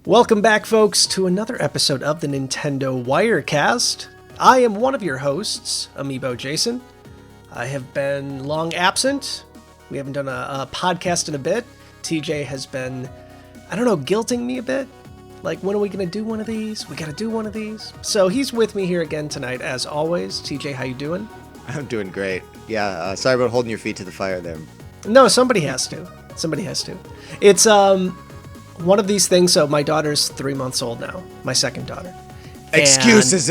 Welcome back, folks, to another episode of the Nintendo Wirecast. I am one of your hosts, Amiibo Jason. I have been long absent. We haven't done a podcast in a bit. TJ has been, guilting me a bit. Like, when are we going to do one of these? We got to do one of these. So he's with me here again tonight, as always. TJ, how you doing? I'm doing great. Yeah, sorry about holding your feet to the fire there. No, somebody has to. It's, one of these things. So my daughter's 3 months old now, my second daughter. Excuses.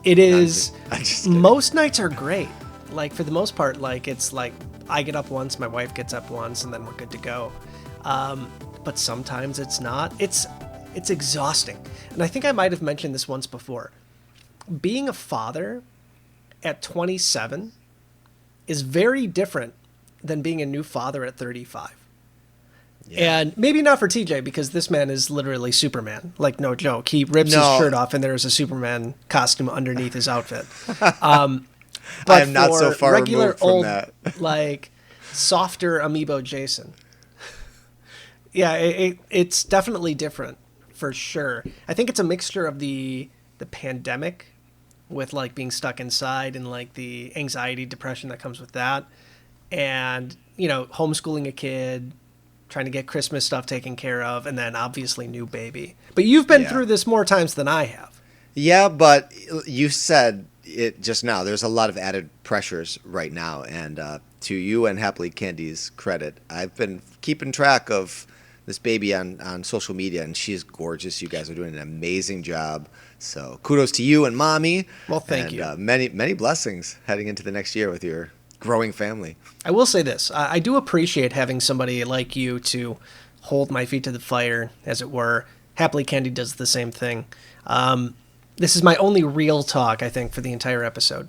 It is. I'm just most nights are great. Like, for the most part, like, it's like I get up once, my wife gets up once, and then we're good to go. But sometimes it's not. It's exhausting. And I think I might have mentioned this once before. Being a father at 27 is very different than being a new father at 35. Yeah. And maybe not for TJ, because this man is literally Superman. Like, no joke. He rips his shirt off and there's a Superman costume underneath his outfit. But I am not so far removed from that. Like, softer Amiibo Jason. Yeah, it's definitely different, for sure. I think it's a mixture of the pandemic with, like, being stuck inside and, like, the anxiety, depression that comes with that. And, homeschooling a kid, trying to get Christmas stuff taken care of, and then obviously new baby. But you've been through this more times than I have. Yeah, but you said it just now. There's a lot of added pressures right now, and to you and Happily Candy's credit, I've been keeping track of this baby on social media, and she is gorgeous. You guys are doing an amazing job. So kudos to you and Mommy. Well, thank you. Many blessings heading into the next year with your growing family. I will say this. I do appreciate having somebody like you to hold my feet to the fire, as it were. Happily Candy does the same thing. This is my only real talk, I think, for the entire episode.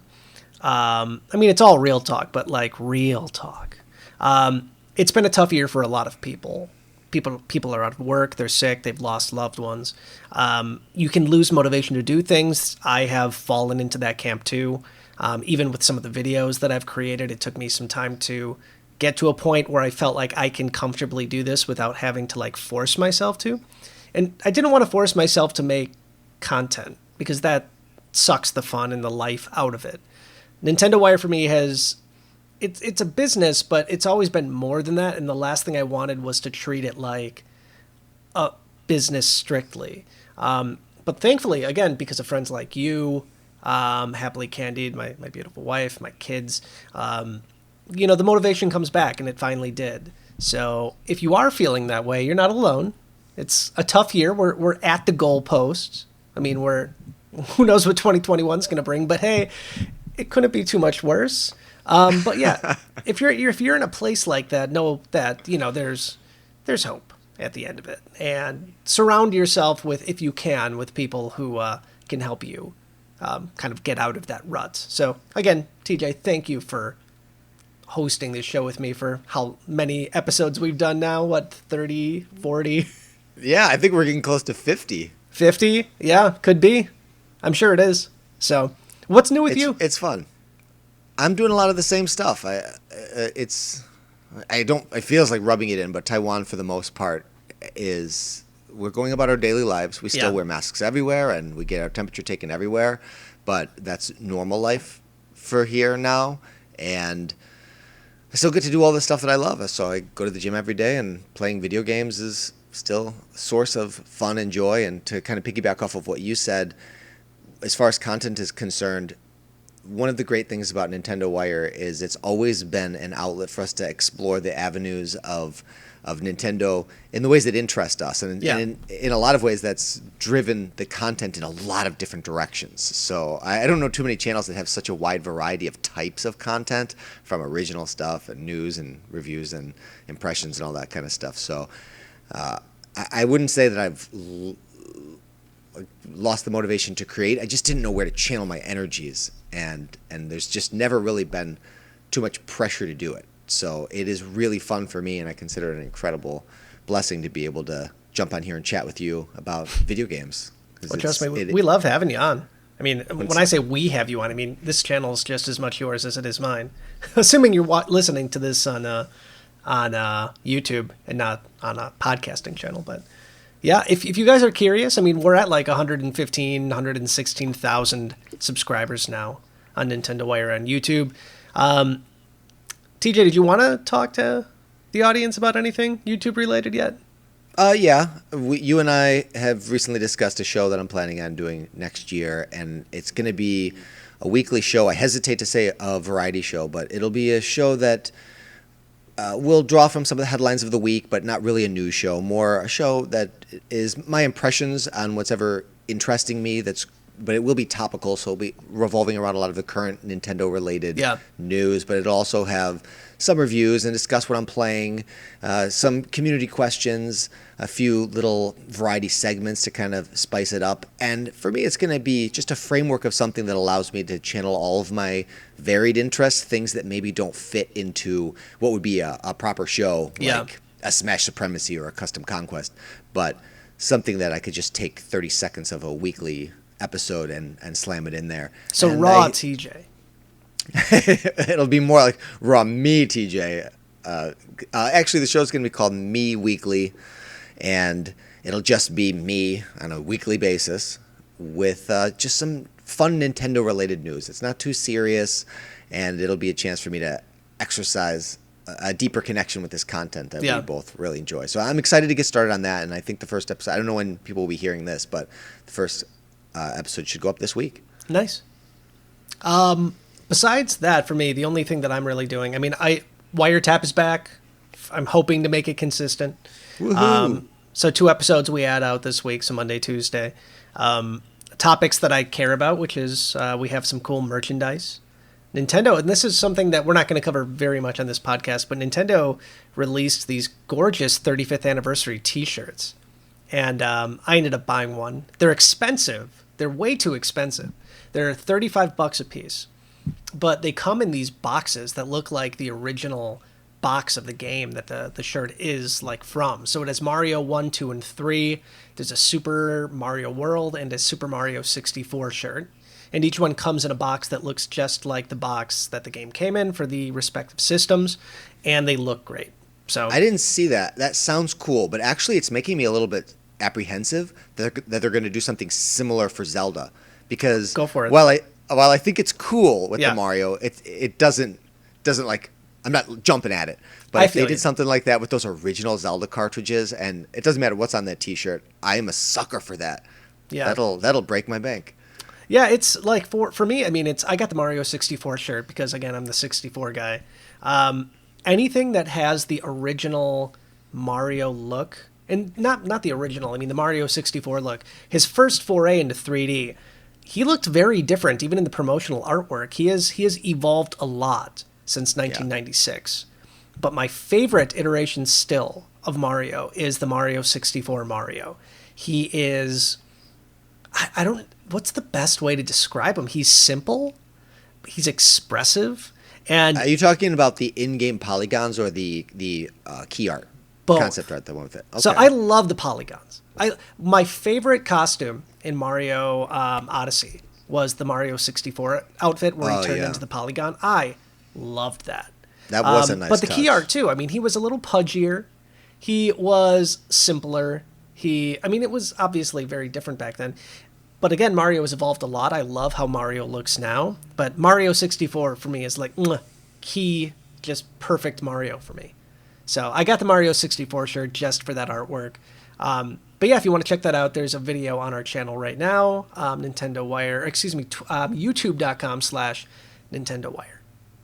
It's all real talk, but, like, real talk. It's been a tough year for a lot of people. People are out of work, they're sick, they've lost loved ones. You can lose motivation to do things. I have fallen into that camp too. Even with some of the videos that I've created, it took me some time to get to a point where I felt like I can comfortably do this without having to, like, force myself to. And I didn't want to force myself to make content, because that sucks the fun and the life out of it. Nintendo Wire for me it's a business, but it's always been more than that. And the last thing I wanted was to treat it like a business strictly. But thankfully, again, because of friends like you, Happily Candied, my beautiful wife, my kids, the motivation comes back, and it finally did. So if you are feeling that way, you're not alone. It's a tough year. We're at the goalposts. Who knows what 2021 is going to bring, but hey, it couldn't be too much worse. But yeah, if you're in a place like that, know that, there's hope at the end of it, and surround yourself if you can, with people who can help you kind of get out of that rut. So again, TJ, thank you for hosting this show with me for how many episodes we've done now. What, 30, 40? Yeah, I think we're getting close to 50. 50? Yeah, could be. I'm sure it is. So what's new with you? It's fun. I'm doing a lot of the same stuff. It feels like rubbing it in, but Taiwan for the most part we're going about our daily lives. We still wear masks everywhere, and we get our temperature taken everywhere, but that's normal life for here now. And I still get to do all the stuff that I love. So I go to the gym every day, and playing video games is still a source of fun and joy. And to kind of piggyback off of what you said, as far as content is concerned, one of the great things about Nintendo Wire is it's always been an outlet for us to explore the avenues of Nintendo in the ways that interest us. And in a lot of ways, that's driven the content in a lot of different directions. So I don't know too many channels that have such a wide variety of types of content, from original stuff and news and reviews and impressions and all that kind of stuff. So I wouldn't say that I've lost the motivation to create. I just didn't know where to channel my energies, and there's just never really been too much pressure to do it. So it is really fun for me, and I consider it an incredible blessing to be able to jump on here and chat with you about video games. Well, trust me, we love having you on. I mean, when I say we have you on, I mean this channel is just as much yours as it is mine. Assuming you're listening to this on YouTube and not on a podcasting channel, but Yeah, if you guys are curious, I mean, we're at like 116,000 subscribers now on Nintendo Wire on YouTube. TJ, did you want to talk to the audience about anything YouTube related yet? Yeah. You and I have recently discussed a show that I'm planning on doing next year, and it's going to be a weekly show. I hesitate to say a variety show, but it'll be a show that will draw from some of the headlines of the week, but not really a news show. More a show that is my impressions on what's ever interesting me. But it will be topical, so it'll be revolving around a lot of the current Nintendo-related news. But it'll also have some reviews and discuss what I'm playing, some community questions, a few little variety segments to kind of spice it up. And for me, it's going to be just a framework of something that allows me to channel all of my varied interests, things that maybe don't fit into what would be a proper show, like a Smash Supremacy or a Custom Conquest, but something that I could just take 30 seconds of a weekly episode and slam it in there. So and raw TJ. It'll be more like raw me TJ. Actually, the show's going to be called Me Weekly, and it'll just be me on a weekly basis with just some fun Nintendo-related news. It's not too serious, and it'll be a chance for me to exercise a deeper connection with this content that we both really enjoy. So I'm excited to get started on that, and I think the first episode, I don't know when people will be hearing this, but the first episode should go up this week. Nice. Besides that, for me, the only thing that I'm really doing, I mean, Wiretap is back. I'm hoping to make it consistent. So 2 episodes we add out this week, so Monday, Tuesday. Topics that I care about, which is we have some cool merchandise. Nintendo, and this is something that we're not going to cover very much on this podcast, but Nintendo released these gorgeous 35th anniversary t-shirts. And I ended up buying one. They're expensive. They're way too expensive. They're $35 a piece. But they come in these boxes that look like the original box of the game that the shirt is like from. So it has Mario 1, 2, and 3. There's a Super Mario World and a Super Mario 64 shirt. And each one comes in a box that looks just like the box that the game came in for the respective systems. And they look great. So I didn't see that. That sounds cool, but actually it's making me a little bit apprehensive that they're going to do something similar for Zelda, because go for it. While I think it's cool with the Mario, it doesn't like, I'm not jumping at it, but if they did something like that with those original Zelda cartridges, and it doesn't matter what's on that T-shirt, I am a sucker for that. Yeah, that'll break my bank. Yeah, it's like for me. I mean, I got the Mario 64 shirt because again, I'm the 64 guy. Anything that has the original Mario look, and not the original, I mean the Mario 64 look, his first foray into 3D, he looked very different even in the promotional artwork. He has evolved a lot since 1996. But my favorite iteration still of Mario is the Mario 64 Mario. He is, what's the best way to describe him? He's simple, he's expressive. And are you talking about the in-game polygons or the key art? Both. Concept art, the one with it. Okay. So I love the polygons. My favorite costume in Mario Odyssey was the Mario 64 outfit where he turned into the polygon. I loved that. That was a nice But the touch. key art too. I mean, he was a little pudgier. He was simpler. It was obviously very different back then. But again, Mario has evolved a lot. I love how Mario looks now. But Mario 64 for me is like key, just perfect Mario for me. So I got the Mario 64 shirt just for that artwork. But yeah, if you want to check that out, there's a video on our channel right now, youtube.com/Nintendo Wire.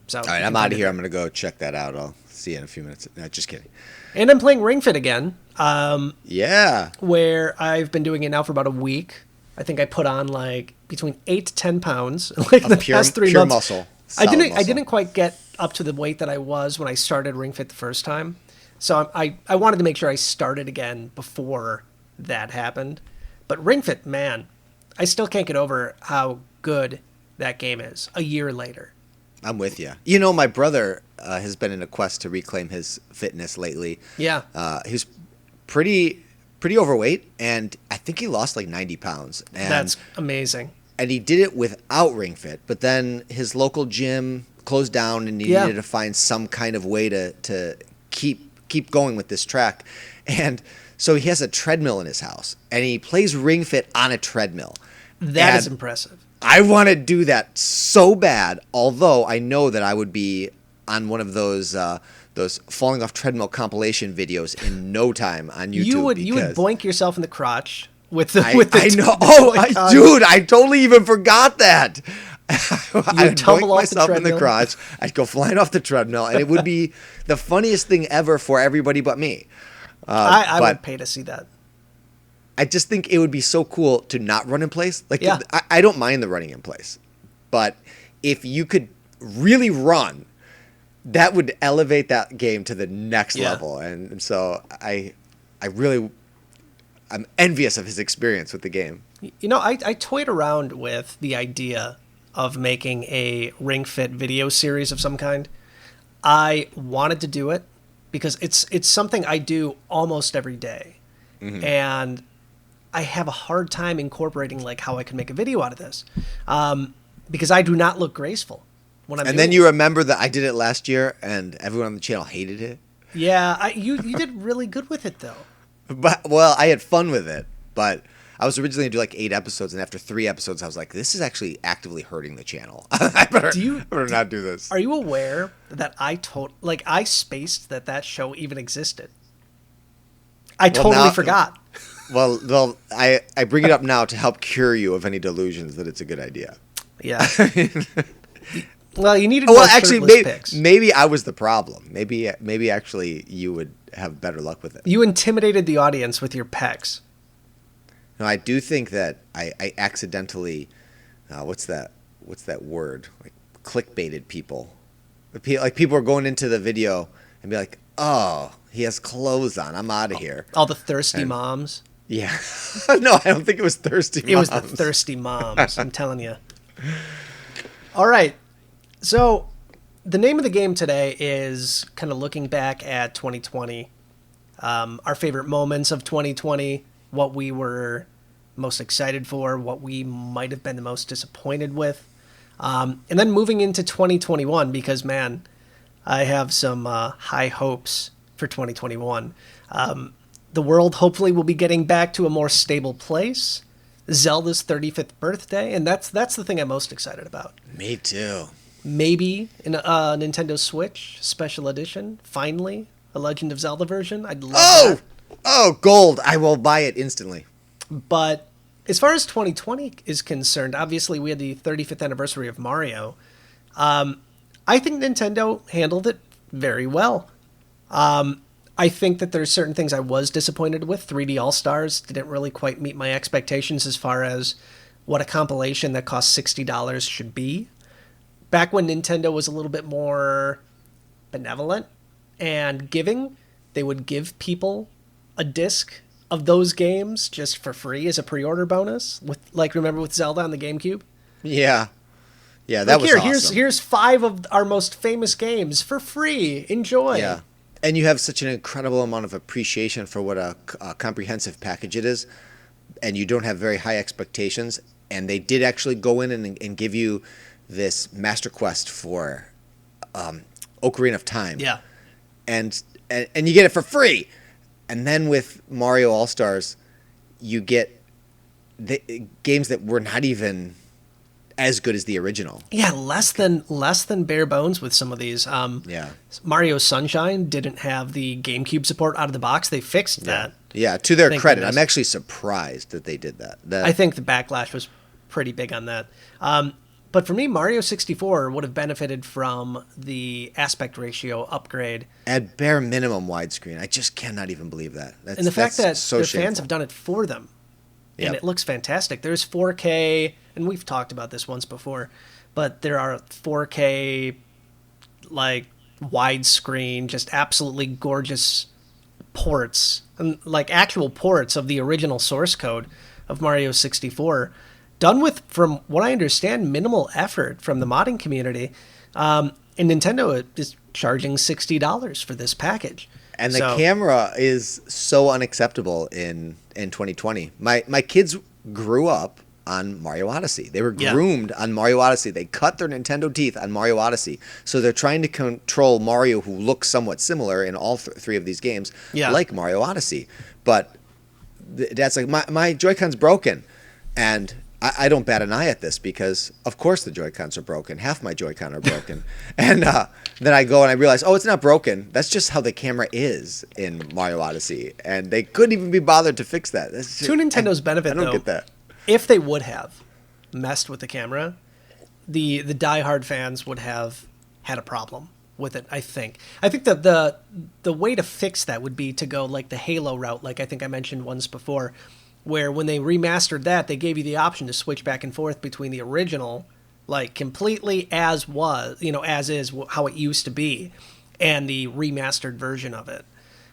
So all right, I'm out of here. I'm going to go check that out. I'll see you in a few minutes. No, just kidding. And I'm playing Ring Fit again. Yeah. Where I've been doing it now for about a week. I think I put on like between 8 to 10 pounds like the past 3 months. Muscle. I didn't quite get up to the weight that I was when I started Ring Fit the first time. So I wanted to make sure I started again before that happened. But Ring Fit, man, I still can't get over how good that game is a year later. I'm with you. You know, my brother has been in a quest to reclaim his fitness lately. Yeah. He's pretty overweight, and I think he lost like 90 pounds. And, that's amazing. And he did it without Ring Fit, but then his local gym closed down, and he needed to find some kind of way to keep going with this track. And So he has a treadmill in his house, and he plays Ring Fit on a treadmill. That is impressive. I want to do that so bad, although I know that I would be on one of those falling off treadmill compilation videos in no time on YouTube. You would boink yourself in the crotch with the I know. Oh, dude, I totally even forgot that. I'd tumble off myself in the crotch. I'd go flying off the treadmill, and it would be the funniest thing ever for everybody but me. I would pay to see that. I just think it would be so cool to not run in place. Like, I don't mind the running in place, but if you could really run, that would elevate that game to the next level. And so I'm envious of his experience with the game. You know, I toyed around with the idea of making a Ring Fit video series of some kind. I wanted to do it because it's something I do almost every day. Mm-hmm. And I have a hard time incorporating like how I can make a video out of this. Because I do not look graceful when I'm doing it. You remember that I did it last year and everyone on the channel hated it? Yeah, you did really good with it though. But I had fun with it, but I was originally going to do like 8 episodes, and after 3 episodes, I was like, this is actually actively hurting the channel. I better not do this. Are you aware that I spaced that show even existed? I totally forgot. Well, I bring it up now to help cure you of any delusions that it's a good idea. Yeah. Well, you needed pics. Maybe I was the problem. Maybe actually you would have better luck with it. You intimidated the audience with your pecs. No, I do think that I accidentally, what's that word? Like clickbaited people. Like people are going into the video and be like, oh, he has clothes on. I'm out of here. All the thirsty moms. Yeah. No, I don't think it was thirsty moms. It was the thirsty moms. I'm telling you. All right. So the name of the game today is kind of looking back at 2020, our favorite moments of 2020, what we were most excited for, what we might have been the most disappointed with, and then moving into 2021 because, man, I have some high hopes for 2021. The world hopefully will be getting back to a more stable place. Zelda's 35th birthday, and that's the thing I'm most excited about. Me too. Maybe in a Nintendo Switch special edition, finally, a Legend of Zelda version. I'd love that. Oh, gold. I will buy it instantly. But as far as 2020 is concerned, obviously we had the 35th anniversary of Mario. I think Nintendo handled it very well. I think that there's certain things I was disappointed with. 3D All-Stars didn't really quite meet my expectations as far as what a compilation that costs $60 should be. Back when Nintendo was a little bit more benevolent and giving, they would give people a disc of those games just for free as a pre-order bonus. Remember with Zelda on the GameCube? Yeah. Yeah, that was awesome. Here's 5 of our most famous games for free. Enjoy. Yeah. And you have such an incredible amount of appreciation for what a comprehensive package it is, and you don't have very high expectations. And they did actually go in and give you this Master Quest for Ocarina of Time. Yeah. And you get it for free. And then with Mario All-Stars, you get the games that were not even as good as the original. Yeah, less than bare bones with some of these. Mario Sunshine didn't have the GameCube support out of the box. They fixed that. Yeah, to their credit. I'm actually surprised that they did that. I think the backlash was pretty big on that. But for me, Mario 64 would have benefited from the aspect ratio upgrade. At bare minimum widescreen. I just cannot even believe that. And the fact that their fans have done it for them. Yep. And it looks fantastic. There's 4K, and we've talked about this once before, but there are 4K, like, widescreen, just absolutely gorgeous ports, and like actual ports of the original source code of Mario 64, done with, from what I understand, minimal effort from the modding community. And Nintendo is charging $60 for this package. And the camera is so unacceptable in 2020. My kids grew up on Mario Odyssey. They were groomed on Mario Odyssey. They cut their Nintendo teeth on Mario Odyssey. So they're trying to control Mario, who looks somewhat similar in all 3 of these games, like Mario Odyssey. But Dad's like, my Joy-Con's broken. And I don't bat an eye at this because, of course, the Joy-Cons are broken. Half my Joy-Con are broken. And then I go and I realize, oh, it's not broken. That's just how the camera is in Mario Odyssey. And they couldn't even be bothered to fix that. To Nintendo's benefit, though, get that. If they would have messed with the camera, the diehard fans would have had a problem with it, I think. I think that the way to fix that would be to go like the Halo route, like I think I mentioned once before, where when they remastered that, they gave you the option to switch back and forth between the original, like completely as was, as is how it used to be, and the remastered version of it.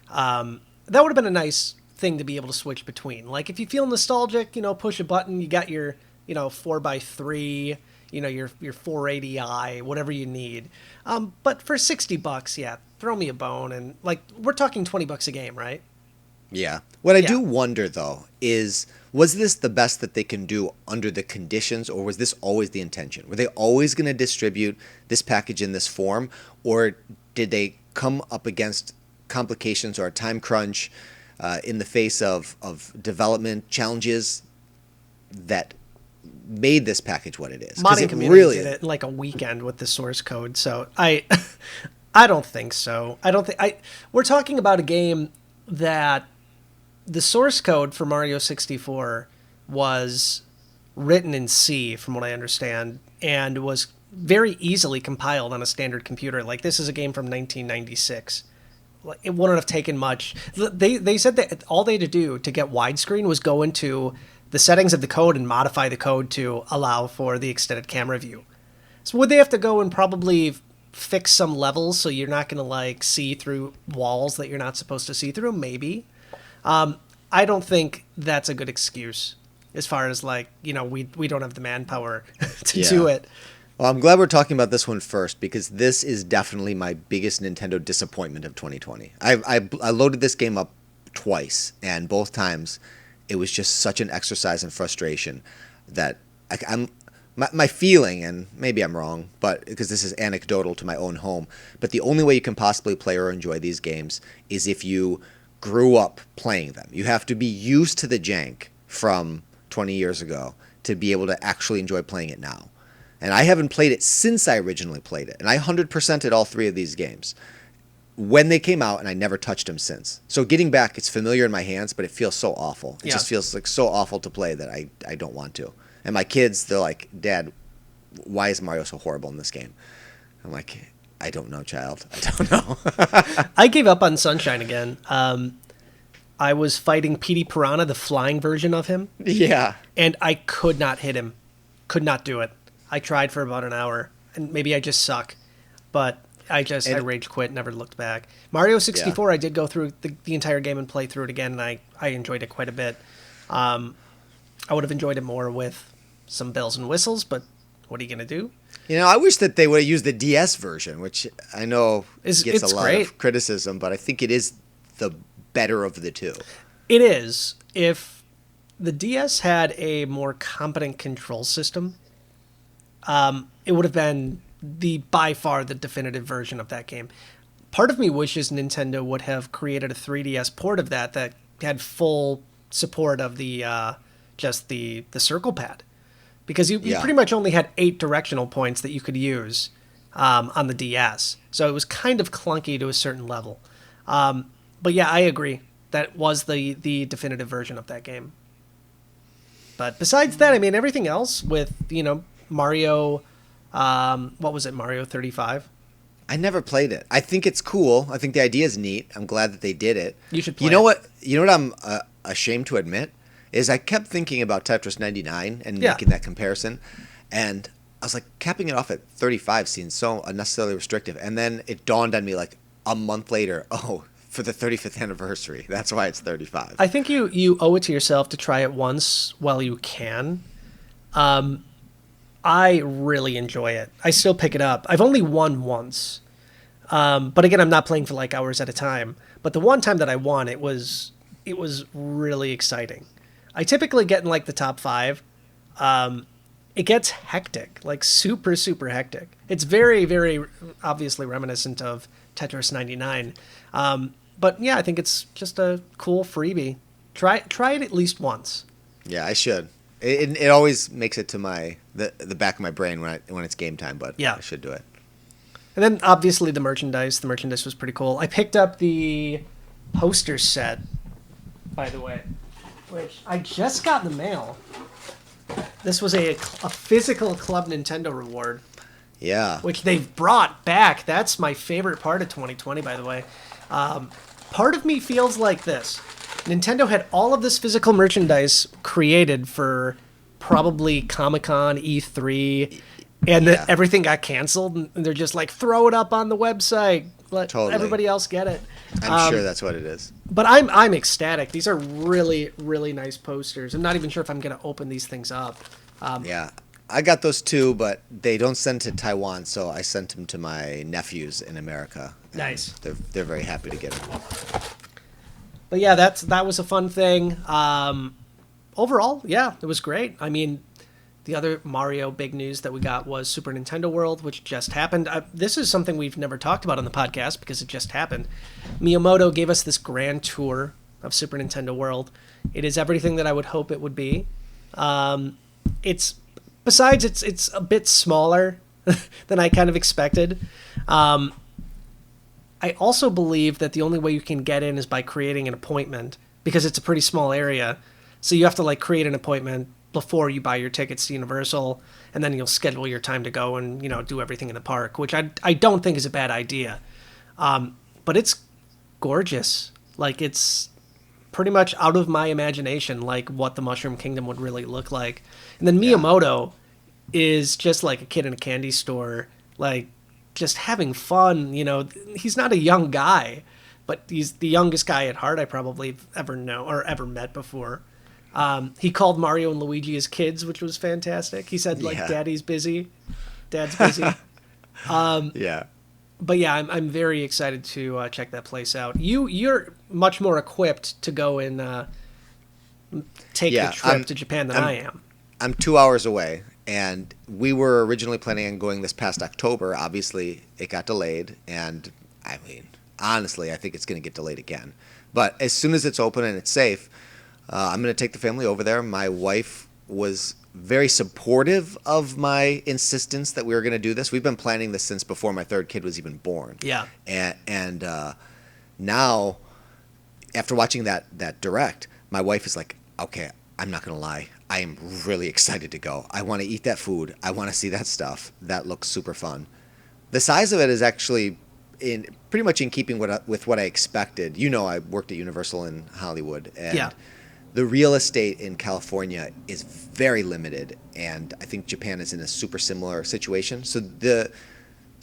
That would have been a nice thing to be able to switch between. Like if you feel nostalgic, push a button, you got your, 4x3, your 480i, whatever you need. But for $60, yeah, throw me a bone. And like, we're talking $20 a game, right? Yeah. What I do wonder, though, is was this the best that they can do under the conditions, or was this always the intention? Were they always going to distribute this package in this form, or did they come up against complications or a time crunch in the face of development challenges that made this package what it is? Modding community did it in like a weekend with the source code, so I don't think so. We're talking about a game that the source code for Mario 64 was written in C, from what I understand, and was very easily compiled on a standard computer. Like, this is a game from 1996. It wouldn't have taken much. They said that all they had to do to get widescreen was go into the settings of the code and modify the code to allow for the extended camera view. So would they have to go and probably fix some levels so you're not going to like see through walls that you're not supposed to see through? Maybe. I don't think that's a good excuse as far as like, we don't have the manpower to do it. Well, I'm glad we're talking about this one first because this is definitely my biggest Nintendo disappointment of 2020. I loaded this game up twice, and both times it was just such an exercise in frustration that my feeling, and maybe I'm wrong, but because this is anecdotal to my own home, but the only way you can possibly play or enjoy these games is if you grew up playing them. You have to be used to the jank from 20 years ago to be able to actually enjoy playing it now. And I haven't played it since I originally played it. And I 100%ed all three of these games when they came out, and I never touched them since. So getting back, it's familiar in my hands, but it feels so awful. It just feels like so awful to play that I don't want to. And my kids, they're like, Dad, why is Mario so horrible in this game? I'm like, I don't know, child. I don't know. I gave up on Sunshine again. I was fighting Petey Piranha, the flying version of him. Yeah. And I could not hit him. Could not do it. I tried for about an hour, and maybe I just suck. But I rage quit, never looked back. Mario 64, I did go through the entire game and play through it again, and I enjoyed it quite a bit. I would have enjoyed it more with some bells and whistles, but what are you going to do? I wish that they would have used the DS version, which I know gets a lot of criticism, but I think it is the better of the two. It is. If the DS had a more competent control system, it would have been by far the definitive version of that game. Part of me wishes Nintendo would have created a 3DS port of that had full support of the just the circle pad. Because you pretty much only had 8 directional points that you could use on the DS. So it was kind of clunky to a certain level. But yeah, I agree. That was the definitive version of that game. But besides that, I mean, everything else with, Mario, what was it, Mario 35? I never played it. I think it's cool. I think the idea is neat. I'm glad that they did it. You should play it. You know what I'm ashamed to admit? Is I kept thinking about Tetris 99 and making that comparison. And I was like, capping it off at 35 seems so unnecessarily restrictive. And then it dawned on me like a month later, for the 35th anniversary. That's why it's 35. I think you owe it to yourself to try it once while you can. I really enjoy it. I still pick it up. I've only won once. But again, I'm not playing for like hours at a time. But the one time that I won, it was really exciting. I typically get in like the top 5. It gets hectic, like super, super hectic. It's very, very obviously reminiscent of Tetris 99. But yeah, I think it's just a cool freebie. Try it at least once. Yeah, I should. It always makes it to the back of my brain when it's game time, but yeah. I should do it. And then obviously the merchandise. The merchandise was pretty cool. I picked up the poster set, by the way, which I just got in the mail. This was a physical Club Nintendo reward. Yeah. Which they've brought back. That's my favorite part of 2020, by the way. Part of me feels like this. Nintendo had all of this physical merchandise created for probably Comic-Con, E3, and everything got canceled, and they're just like, throw it up on the website. Let everybody else get it. I'm sure that's what it is. But I'm ecstatic. These are really, really nice posters. I'm not even sure if I'm going to open these things up. Yeah. I got those too, but they don't send to Taiwan, so I sent them to my nephews in America. Nice. They're very happy to get them. But yeah, that was a fun thing. Overall, yeah, it was great. I mean, the other Mario big news that we got was Super Nintendo World, which just happened. This is something we've never talked about on the podcast because it just happened. Miyamoto gave us this grand tour of Super Nintendo World. It is everything that I would hope it would be. It's a bit smaller than I kind of expected. I also believe that the only way you can get in is by creating an appointment because it's a pretty small area. So you have to like create an appointment before you buy your tickets to Universal, and then you'll schedule your time to go and, do everything in the park, which I don't think is a bad idea. But it's gorgeous. Like, it's pretty much out of my imagination, like what the Mushroom Kingdom would really look like. And then Miyamoto is just like a kid in a candy store, like just having fun. He's not a young guy, but he's the youngest guy at heart I probably ever met before. He called Mario and Luigi his kids, which was fantastic. He said, Daddy's busy. Dad's busy. Yeah. But yeah, I'm very excited to check that place out. You're much more equipped to go and take the trip to Japan than I am. I'm 2 hours away, and we were originally planning on going this past October. Obviously, it got delayed, and I mean, honestly, I think it's going to get delayed again. But as soon as it's open and it's safe, I'm going to take the family over there. My wife was very supportive of my insistence that we were going to do this. We've been planning this since before my third kid was even born. Yeah. And now, after watching that direct, my wife is like, okay, I'm not going to lie. I am really excited to go. I want to eat that food. I want to see that stuff. That looks super fun. The size of it is actually pretty much in keeping with what I expected. I worked at Universal in Hollywood, and the real estate in California is very limited, and I think Japan is in a super similar situation. So the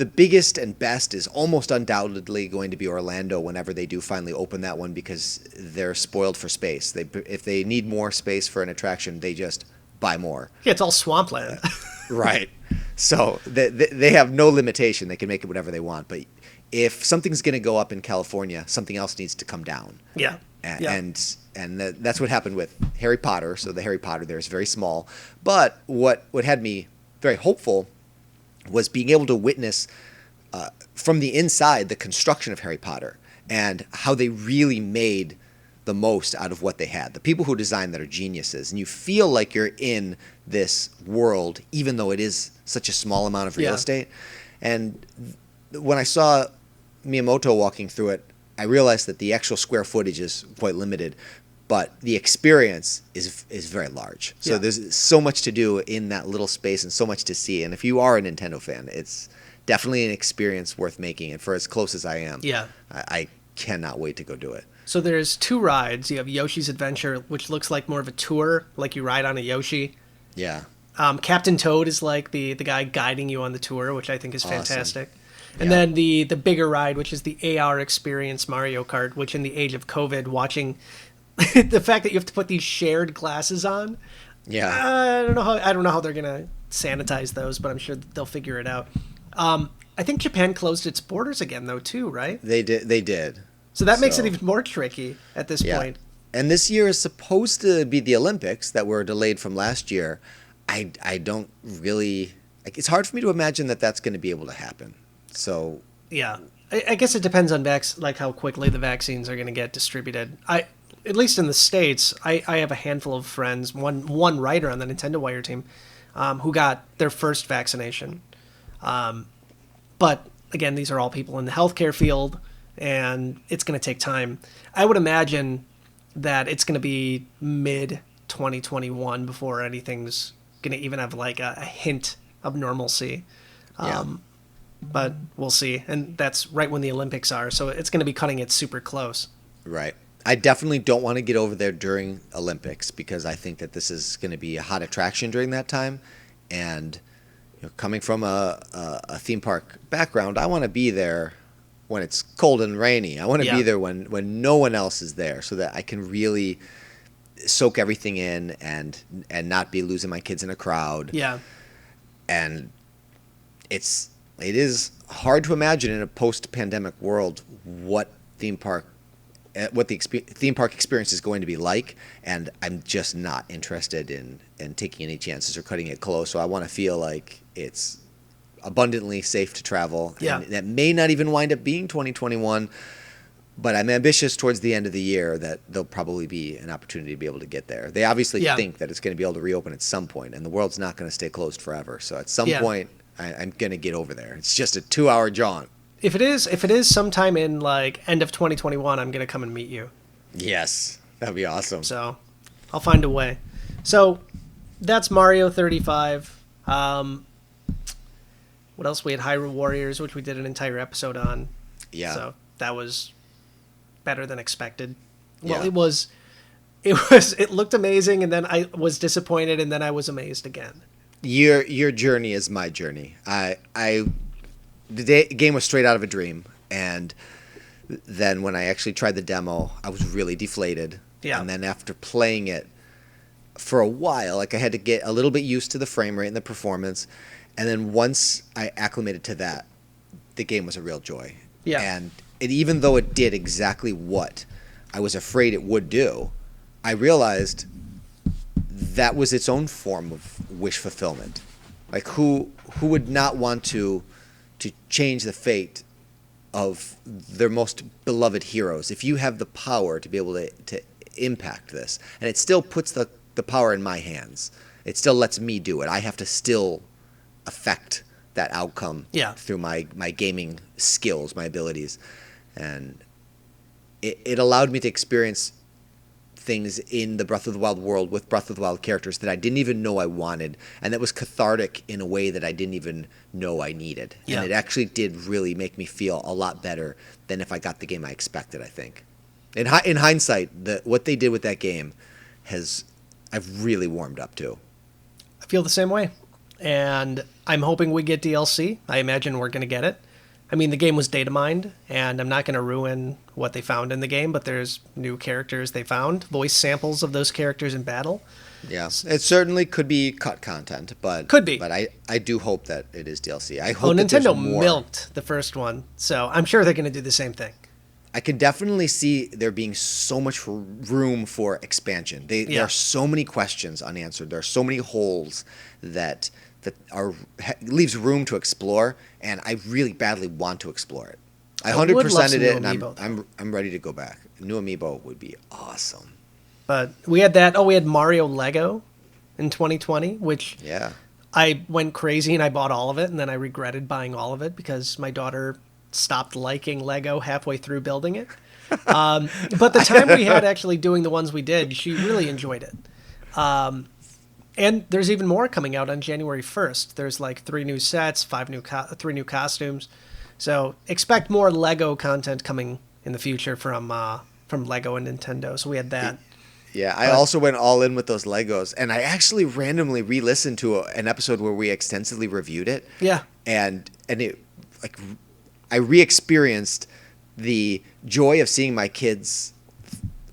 biggest and best is almost undoubtedly going to be Orlando whenever they do finally open that one, because they're spoiled for space. If they need more space for an attraction, they just buy more. Yeah, it's all swampland. Right. So they have no limitation. They can make it whatever they want. But if something's going to go up in California, something else needs to come down. Yeah. And that's what happened with Harry Potter. So the Harry Potter there is very small. But what had me very hopeful was being able to witness from the inside the construction of Harry Potter and how they really made the most out of what they had. The people who designed that are geniuses, and you feel like you're in this world, even though it is such a small amount of real estate. And when I saw Miyamoto walking through it, I realized that the actual square footage is quite limited, but the experience is very large. So there's so much to do in that little space and so much to see. And if you are a Nintendo fan, it's definitely an experience worth making. And for as close as I am, I cannot wait to go do it. So there's two rides. You have Yoshi's Adventure, which looks like more of a tour, like you ride on a Yoshi. Yeah. Captain Toad is like the guy guiding you on the tour, which I think is fantastic. Awesome. And then the bigger ride, which is the AR experience Mario Kart, which in the age of COVID, watching the fact that you have to put these shared glasses on. Yeah. I don't know how they're gonna sanitize those, but I'm sure they'll figure it out. I think Japan closed its borders again, though, too, right? They did. So that makes it even more tricky at this point. And this year is supposed to be the Olympics that were delayed from last year. I don't really. It's hard for me to imagine that that's going to be able to happen. So I guess it depends on like how quickly the vaccines are going to get distributed. At least in the States, I have a handful of friends, one writer on the Nintendo Wire team, who got their first vaccination. But again, these are all people in the healthcare field, and it's going to take time. I would imagine that it's going to be mid 2021 before anything's going to even have like a hint of normalcy. But we'll see. And that's right when the Olympics are, so it's going to be cutting it super close. Right. I definitely don't want to get over there during Olympics because I think that this is going to be a hot attraction during that time. And coming from a theme park background, I want to be there when it's cold and rainy. I want to be there when no one else is there so that I can really soak everything in and not be losing my kids in a crowd. Yeah. And it is hard to imagine in a post-pandemic world what the theme park experience is going to be like, and I'm just not interested in taking any chances or cutting it close. So I want to feel like it's abundantly safe to travel. Yeah. And that may not even wind up being 2021, but I'm ambitious towards the end of the year that there'll probably be an opportunity to be able to get there. They obviously think that it's going to be able to reopen at some point, and the world's not going to stay closed forever. So at some point, I'm going to get over there. It's just a 2-hour jaunt. If it is sometime in like end of 2021, I'm going to come and meet you. Yes, that'd be awesome. So I'll find a way. So that's Mario 35. What else? We had Hyrule Warriors, which we did an entire episode on. Yeah. So that was better than expected. Well, Yeah. it looked amazing, and then I was disappointed, and then I was amazed again. Your journey is my journey. The game was straight out of a dream, and then when I actually tried the demo, I was really deflated. Yeah. And then after playing it for a while, like I had to get a little bit used to the frame rate and the performance, and then once I acclimated to that, the game was a real joy. Yeah. And even though it did exactly what I was afraid it would do, I realized that was its own form of wish fulfillment. Like who would not want to change the fate of their most beloved heroes if you have the power to be able to impact this? And it still puts the power in my hands. It still lets me do it. I have to still affect that outcome through my gaming skills, my abilities. And it allowed me to experience things in the Breath of the Wild world with Breath of the Wild characters that I didn't even know I wanted, and that was cathartic in a way that I didn't even know I needed. Yeah. And it actually did really make me feel a lot better than if I got the game I expected, I think. In hindsight, what they did with that game I've really warmed up to. I feel the same way, and I'm hoping we get DLC. I imagine we're going to get it. I mean, the game was data mined, and I'm not going to ruin what they found in the game, but there's new characters they found, voice samples of those characters in battle. Yeah, it certainly could be cut content, but could be. But I do hope that it is DLC. I hope Nintendo that there's more. milked the first one, so I'm sure they're going to do the same thing. I can definitely see there being so much room for expansion. There are so many questions unanswered. There are so many holes that leaves room to explore, and I really badly want to explore it. I 100%ed it, and I'm ready to go back. New Amiibo would be awesome. But we had that. Oh, we had Mario Lego in 2020, which I went crazy and I bought all of it, and then I regretted buying all of it because my daughter stopped liking Lego halfway through building it. But the time we had actually doing the ones we did, she really enjoyed it. And there's even more coming out on January 1st. There's like 3 new sets, 3 new costumes. So expect more Lego content coming in the future from Lego and Nintendo. So we had that. Yeah, I also went all in with those Legos, and I actually randomly re-listened to an episode where we extensively reviewed it. Yeah. And it I re-experienced the joy of seeing my kids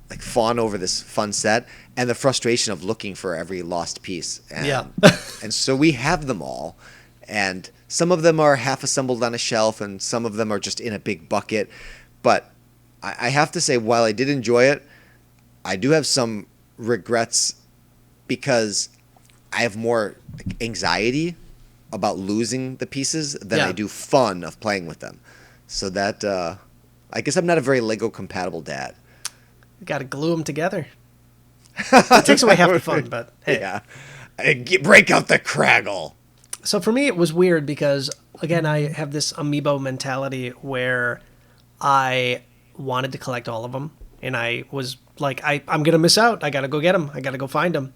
like fawn over this fun set and the frustration of looking for every lost piece. And, and so we have them all, and some of them are half assembled on a shelf and some of them are just in a big bucket. But I have to say, while I did enjoy it, I do have some regrets because I have more anxiety about losing the pieces than I do fun of playing with them. So that I guess I'm not a very Lego compatible dad. You got to glue them together. It takes away half the fun, but hey. Yeah. Break out the Craggle. So for me, it was weird because, again, I have this Amiibo mentality where I wanted to collect all of them. And I was like, I'm going to miss out. I got to go get them. I got to go find them.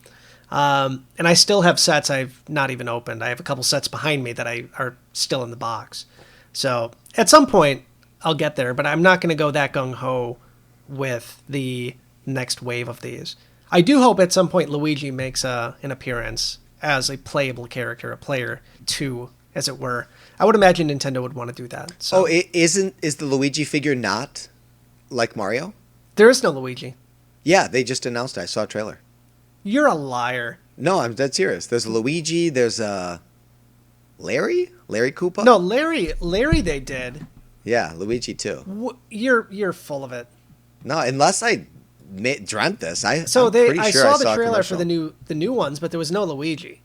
And I still have sets I've not even opened. I have a couple sets behind me that are still in the box. So at some point, I'll get there. But I'm not going to go that gung-ho with the next wave of these. I do hope at some point Luigi makes an appearance as a playable character, a player two, as it were. I would imagine Nintendo would want to do that. So. Oh, is the Luigi figure not like Mario? There is no Luigi. Yeah, they just announced it. I saw a trailer. You're a liar. No, I'm dead serious. There's a Luigi. There's a Larry Koopa. No, Larry. They did. Yeah, Luigi too. You're full of it. No, unless I dreamt this. I saw the trailer for the new ones, but there was no Luigi.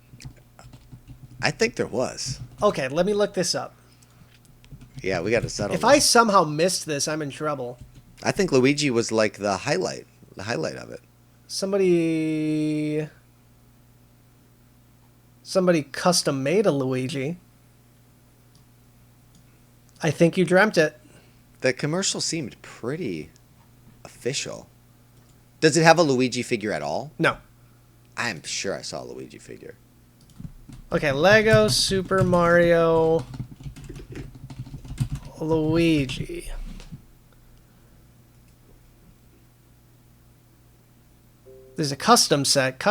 I think there was. Okay, let me look this up. Yeah, we got to settle. If I somehow missed this, I'm in trouble. I think Luigi was like the highlight of it. Somebody custom made a Luigi. I think you dreamt it. The commercial seemed pretty official. Does it have a Luigi figure at all? No. I'm sure I saw a Luigi figure. Okay, Lego Super Mario Luigi. There's a custom set.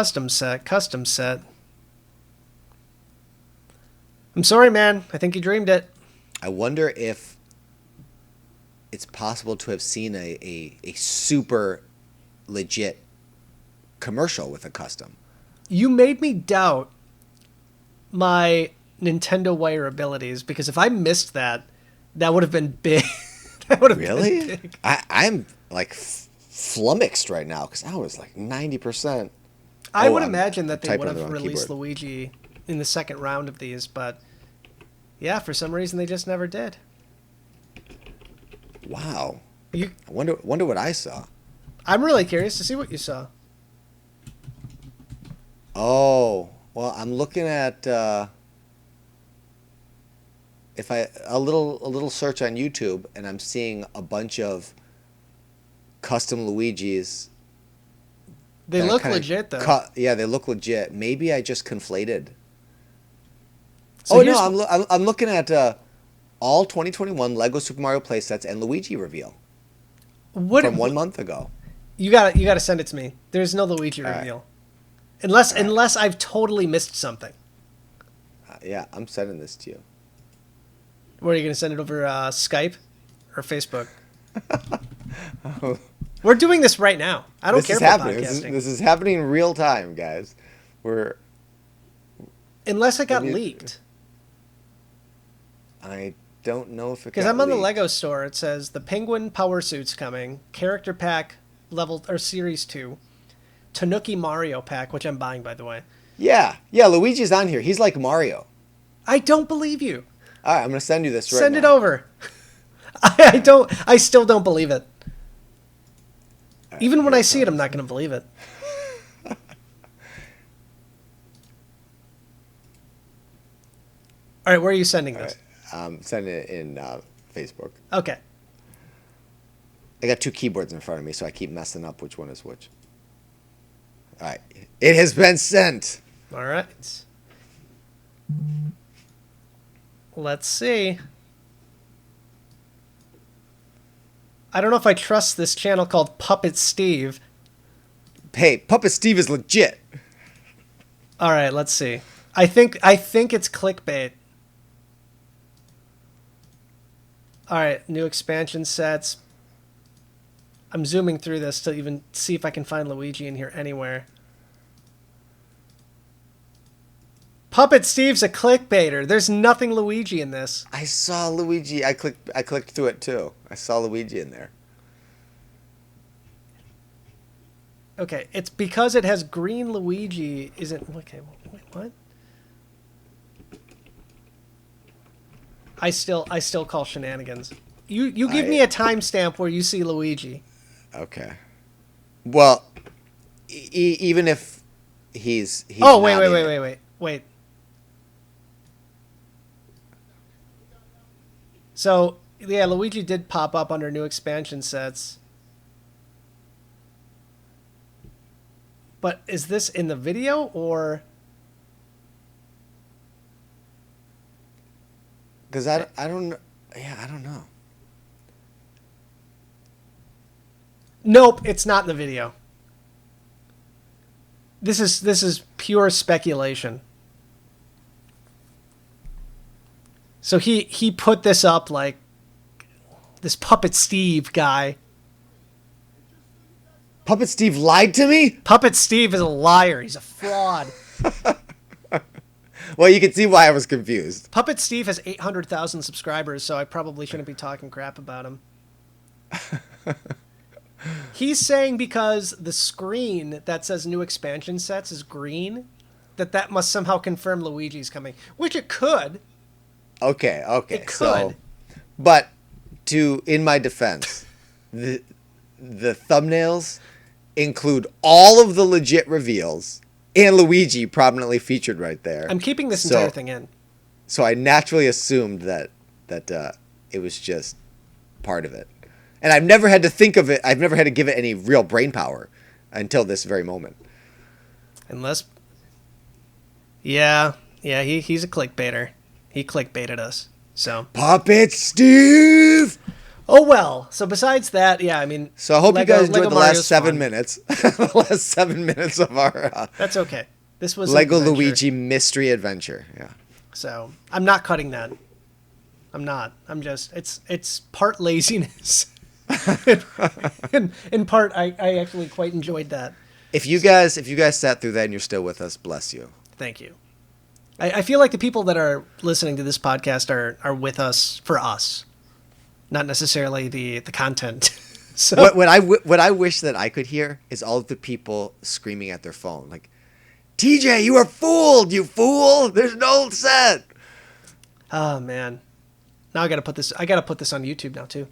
I'm sorry, man. I think you dreamed it. I wonder if it's possible to have seen a super legit commercial with a custom. You made me doubt my Nintendo Wire abilities, because if I missed that, that would have been big. That would have really? been big. I'm like flummoxed right now because I was like 90%. I would imagine that they would have released Luigi in the second round of these, but yeah, for some reason they just never did. Wow. I wonder what I saw. I'm really curious to see what you saw. Oh, well, I'm looking at a little search on YouTube, and I'm seeing a bunch of custom Luigis. They look legit, though. Yeah, they look legit. Maybe I just conflated. So I'm looking at all 2021 Lego Super Mario playsets and Luigi reveal from 1 month ago. You gotta send it to me. There's no Luigi reveal, unless I've totally missed something. Yeah, I'm sending this to you. Where are you gonna send it over? Skype or Facebook? We're doing this right now. I don't care about podcasting. This is happening in real time, guys. Unless it got leaked. I don't know if it got leaked. Because I'm on the Lego store. It says the Penguin Power Suit's coming. Character Pack level or Series 2. Tanuki Mario Pack, which I'm buying, by the way. Yeah, Luigi's on here. He's like Mario. I don't believe you. All right, I'm going to send you this right now. Send it over. I still don't believe it. Right, even when I see it, I'm not going to believe it. All right, where are you sending this? Right. Sending it in Facebook. Okay. I got two keyboards in front of me, so I keep messing up which one is which. All right. It has been sent. All right. Let's see. I don't know if I trust this channel called Puppet Steve. Hey, Puppet Steve is legit. All right, let's see. I think it's clickbait. All right, new expansion sets. I'm zooming through this to even see if I can find Luigi in here anywhere. Puppet Steve's a clickbaiter. There's nothing Luigi in this. I saw Luigi. I clicked through it too. I saw Luigi in there. Okay, it's because it has green Luigi. Isn't okay? Wait, what? I still call shenanigans. You give me a timestamp where you see Luigi. Okay. Well, even if he's oh, wait. So, yeah, Luigi did pop up under new expansion sets. But is this in the video or... Because I don't... Yeah, I don't know. Nope, it's not in the video. This is pure speculation. So he put this up like this Puppet Steve guy. Puppet Steve lied to me? Puppet Steve is a liar. He's a fraud. Well, you can see why I was confused. Puppet Steve has 800,000 subscribers, so I probably shouldn't be talking crap about him. He's saying because the screen that says new expansion sets is green, that must somehow confirm Luigi's coming, which it could. Okay. It could. So, but in my defense, the thumbnails include all of the legit reveals and Luigi prominently featured right there. I'm keeping this entire thing in. So I naturally assumed that it was just part of it. And I've never had to think of it. I've never had to give it any real brain power until this very moment. Unless... Yeah, he's a clickbaiter. He clickbaited us. So Puppet Steve! Oh, well. So besides that, yeah, I mean... So I hope you guys enjoyed the last 7 fun. minutes. The last 7 minutes of our... That's okay. This was Lego Luigi Mystery Adventure. Yeah. So I'm not cutting that. I'm not. I'm just... It's part laziness. in part, I actually quite enjoyed that. If you guys sat through that and you're still with us, bless you. Thank you. I feel like the people that are listening to this podcast are with us for us, not necessarily the content. So what I wish that I could hear is all of the people screaming at their phone, like, TJ, you are fooled, you fool! There's no set. Oh man, now I gotta put this on YouTube now too.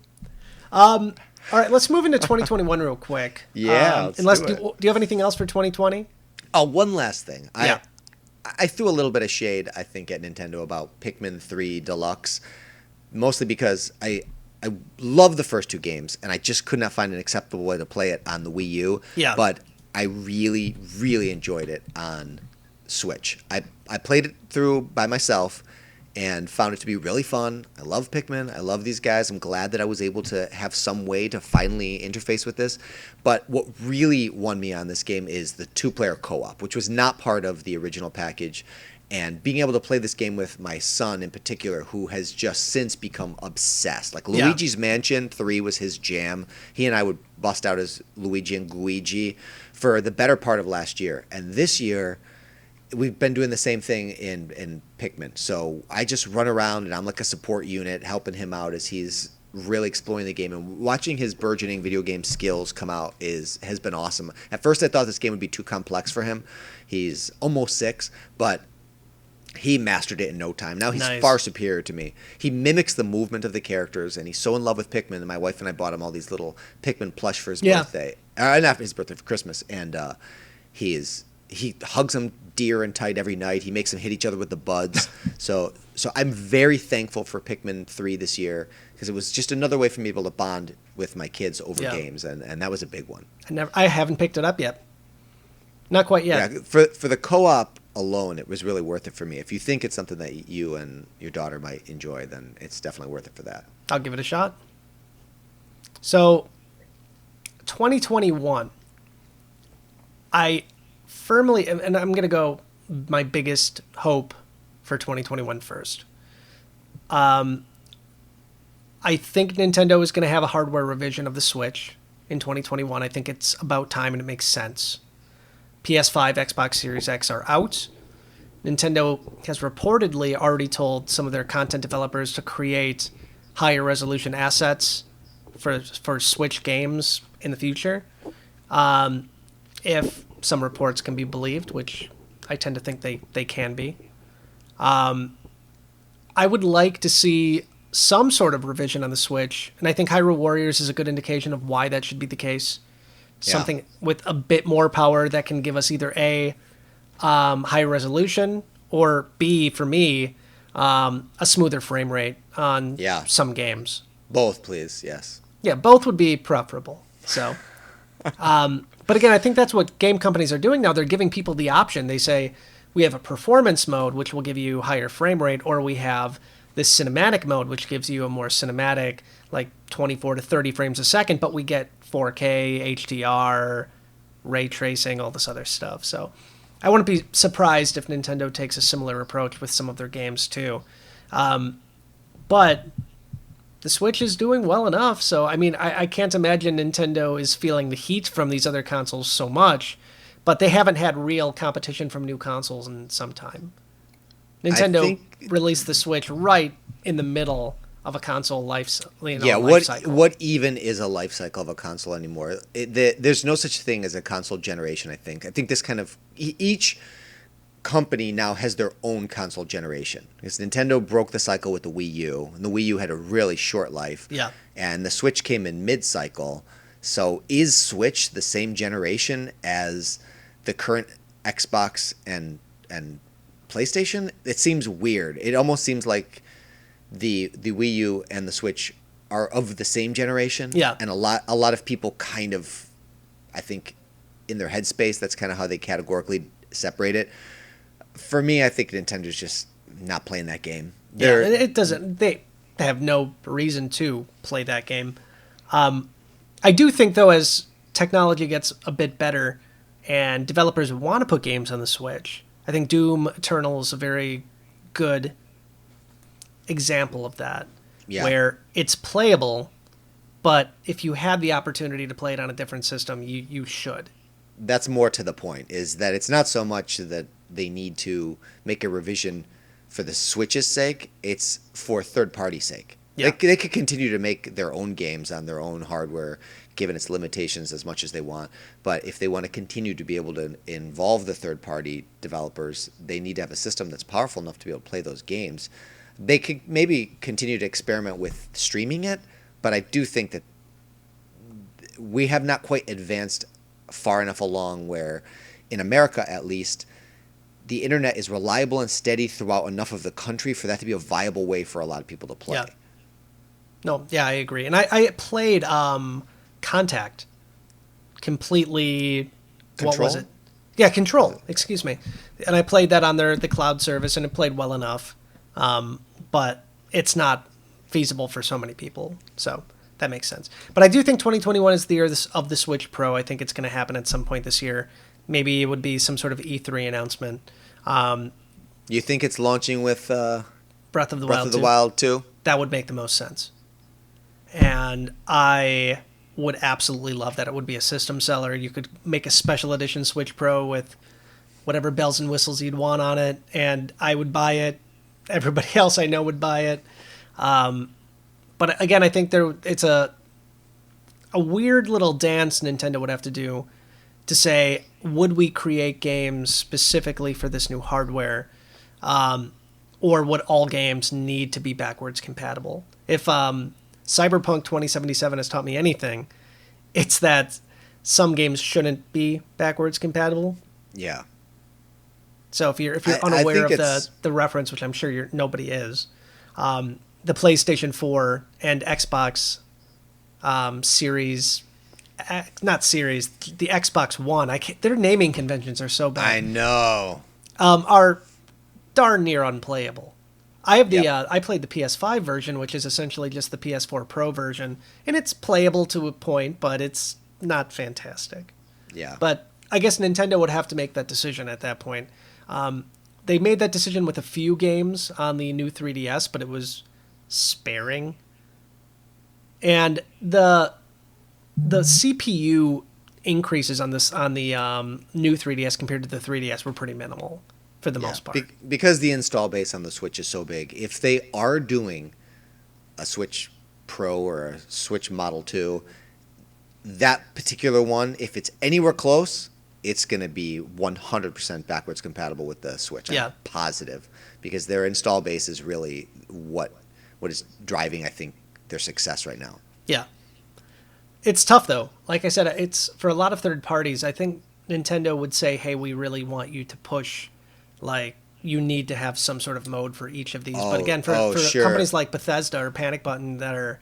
All right, let's move into 2021 real quick. Yeah. Do you have anything else for 2020? Oh, one last thing. Yeah. I threw a little bit of shade, I think, at Nintendo about Pikmin 3 Deluxe, mostly because I love the first two games, and I just could not find an acceptable way to play it on the Wii U. Yeah. But I really, really enjoyed it on Switch. I played it through by myself and found it to be really fun. I love Pikmin. I love these guys. I'm glad that I was able to have some way to finally interface with this. But what really won me on this game is the two-player co-op, which was not part of the original package. And being able to play this game with my son in particular, who has just since become obsessed. Like Luigi's Mansion 3 was his jam. He and I would bust out as Luigi and Guigi for the better part of last year. And this year, we've been doing the same thing in Pikmin. So I just run around and I'm like a support unit helping him out as he's really exploring the game. And watching his burgeoning video game skills come out has been awesome. At first I thought this game would be too complex for him. He's almost 6, but he mastered it in no time. Now he's far superior to me. He mimics the movement of the characters, and he's so in love with Pikmin. And my wife and I bought him all these little Pikmin plush for his birthday. Not for his birthday, for Christmas. And he hugs them dear and tight every night. He makes them hit each other with the buds. So I'm very thankful for Pikmin 3 this year, because it was just another way for me to be able to bond with my kids over games, and that was a big one. I haven't picked it up yet. Not quite yet. Yeah, for the co-op alone, it was really worth it for me. If you think it's something that you and your daughter might enjoy, then it's definitely worth it for that. I'll give it a shot. So, 2021, I firmly, and I'm going to go my biggest hope for 2021 first. I think Nintendo is going to have a hardware revision of the Switch in 2021. I think it's about time and it makes sense. PS5, Xbox Series X are out. Nintendo has reportedly already told some of their content developers to create higher resolution assets for Switch games in the future. If some reports can be believed, which I tend to think they can be. I would like to see some sort of revision on the Switch, and I think Hyrule Warriors is a good indication of why that should be the case. Yeah. Something with a bit more power that can give us either A, high resolution, or B, for me, a smoother frame rate on Yeah. some games. Both, please. Yes. Yeah, both would be preferable. So, but again, I think that's what game companies are doing now. They're giving people the option. They say, we have a performance mode, which will give you higher frame rate, or we have this cinematic mode, which gives you a more cinematic, like 24 to 30 frames a second, but we get 4K, HDR, ray tracing, all this other stuff. So I wouldn't be surprised if Nintendo takes a similar approach with some of their games too. But the Switch is doing well enough. So, I mean, I can't imagine Nintendo is feeling the heat from these other consoles so much, but they haven't had real competition from new consoles in some time. Nintendo released the Switch right in the middle of a console life cycle. What even is a life cycle of a console anymore? There's no such thing as a console generation, I think. I think this kind of... Each company now has their own console generation. Because Nintendo broke the cycle with the Wii U, and the Wii U had a really short life. Yeah. And the Switch came in mid-cycle. So is Switch the same generation as the current Xbox and PlayStation? It seems weird. It almost seems like the Wii U and the Switch are of the same generation. Yeah. And a lot of people kind of, I think, in their headspace, that's kind of how they categorically separate it. For me, I think Nintendo's just not playing that game. It doesn't. They have no reason to play that game. I do think, though, as technology gets a bit better and developers want to put games on the Switch, I think Doom Eternal is a very good example of that. Yeah. Where it's playable, but if you had the opportunity to play it on a different system, you should. That's more to the point, is that it's not so much that they need to make a revision for the Switch's sake, it's for third-party sake. Yeah. They could continue to make their own games on their own hardware, given its limitations, as much as they want. But if they want to continue to be able to involve the third-party developers, they need to have a system that's powerful enough to be able to play those games. They could maybe continue to experiment with streaming it, but I do think that we have not quite advanced far enough along where, in America at least, the internet is reliable and steady throughout enough of the country for that to be a viable way for a lot of people to play. Yeah. No, yeah, I agree. And I played Contact completely. Control? What was it? Yeah, Control. Excuse me. And I played that on the cloud service, and it played well enough. But it's not feasible for so many people. So that makes sense. But I do think 2021 is the year of the Switch Pro. I think it's going to happen at some point this year. Maybe it would be some sort of E3 announcement. You think it's launching with Breath of the Wild 2? That would make the most sense. And I would absolutely love that. It would be a system seller. You could make a special edition Switch Pro with whatever bells and whistles you'd want on it, and I would buy it. Everybody else I know would buy it. But again, I think it's a weird little dance Nintendo would have to do to say, would we create games specifically for this new hardware, or would all games need to be backwards compatible? If Cyberpunk 2077 has taught me anything, it's that some games shouldn't be backwards compatible. Yeah. So if you're unaware of the reference, which I'm sure nobody is, the PlayStation 4 and Xbox Series, not Series, the Xbox One, their naming conventions are so bad. I know. Are darn near unplayable. I have Yep. I played the PS5 version, which is essentially just the PS4 Pro version, and it's playable to a point, but it's not fantastic. Yeah. But I guess Nintendo would have to make that decision at that point. They made that decision with a few games on the new 3DS, but it was sparing. And the CPU increases on the new 3DS compared to the 3DS were pretty minimal for the most part. Because the install base on the Switch is so big. If they are doing a Switch Pro or a Switch Model 2, that particular one, if it's anywhere close, it's going to be 100% backwards compatible with the Switch. I'm positive, because their install base is really what what is driving, I think, their success right now. Yeah. It's tough, though. Like I said, it's for a lot of third parties, I think Nintendo would say, hey, we really want you to push, like, you need to have some sort of mode for each of these. But again, for sure. companies like Bethesda or Panic Button that are,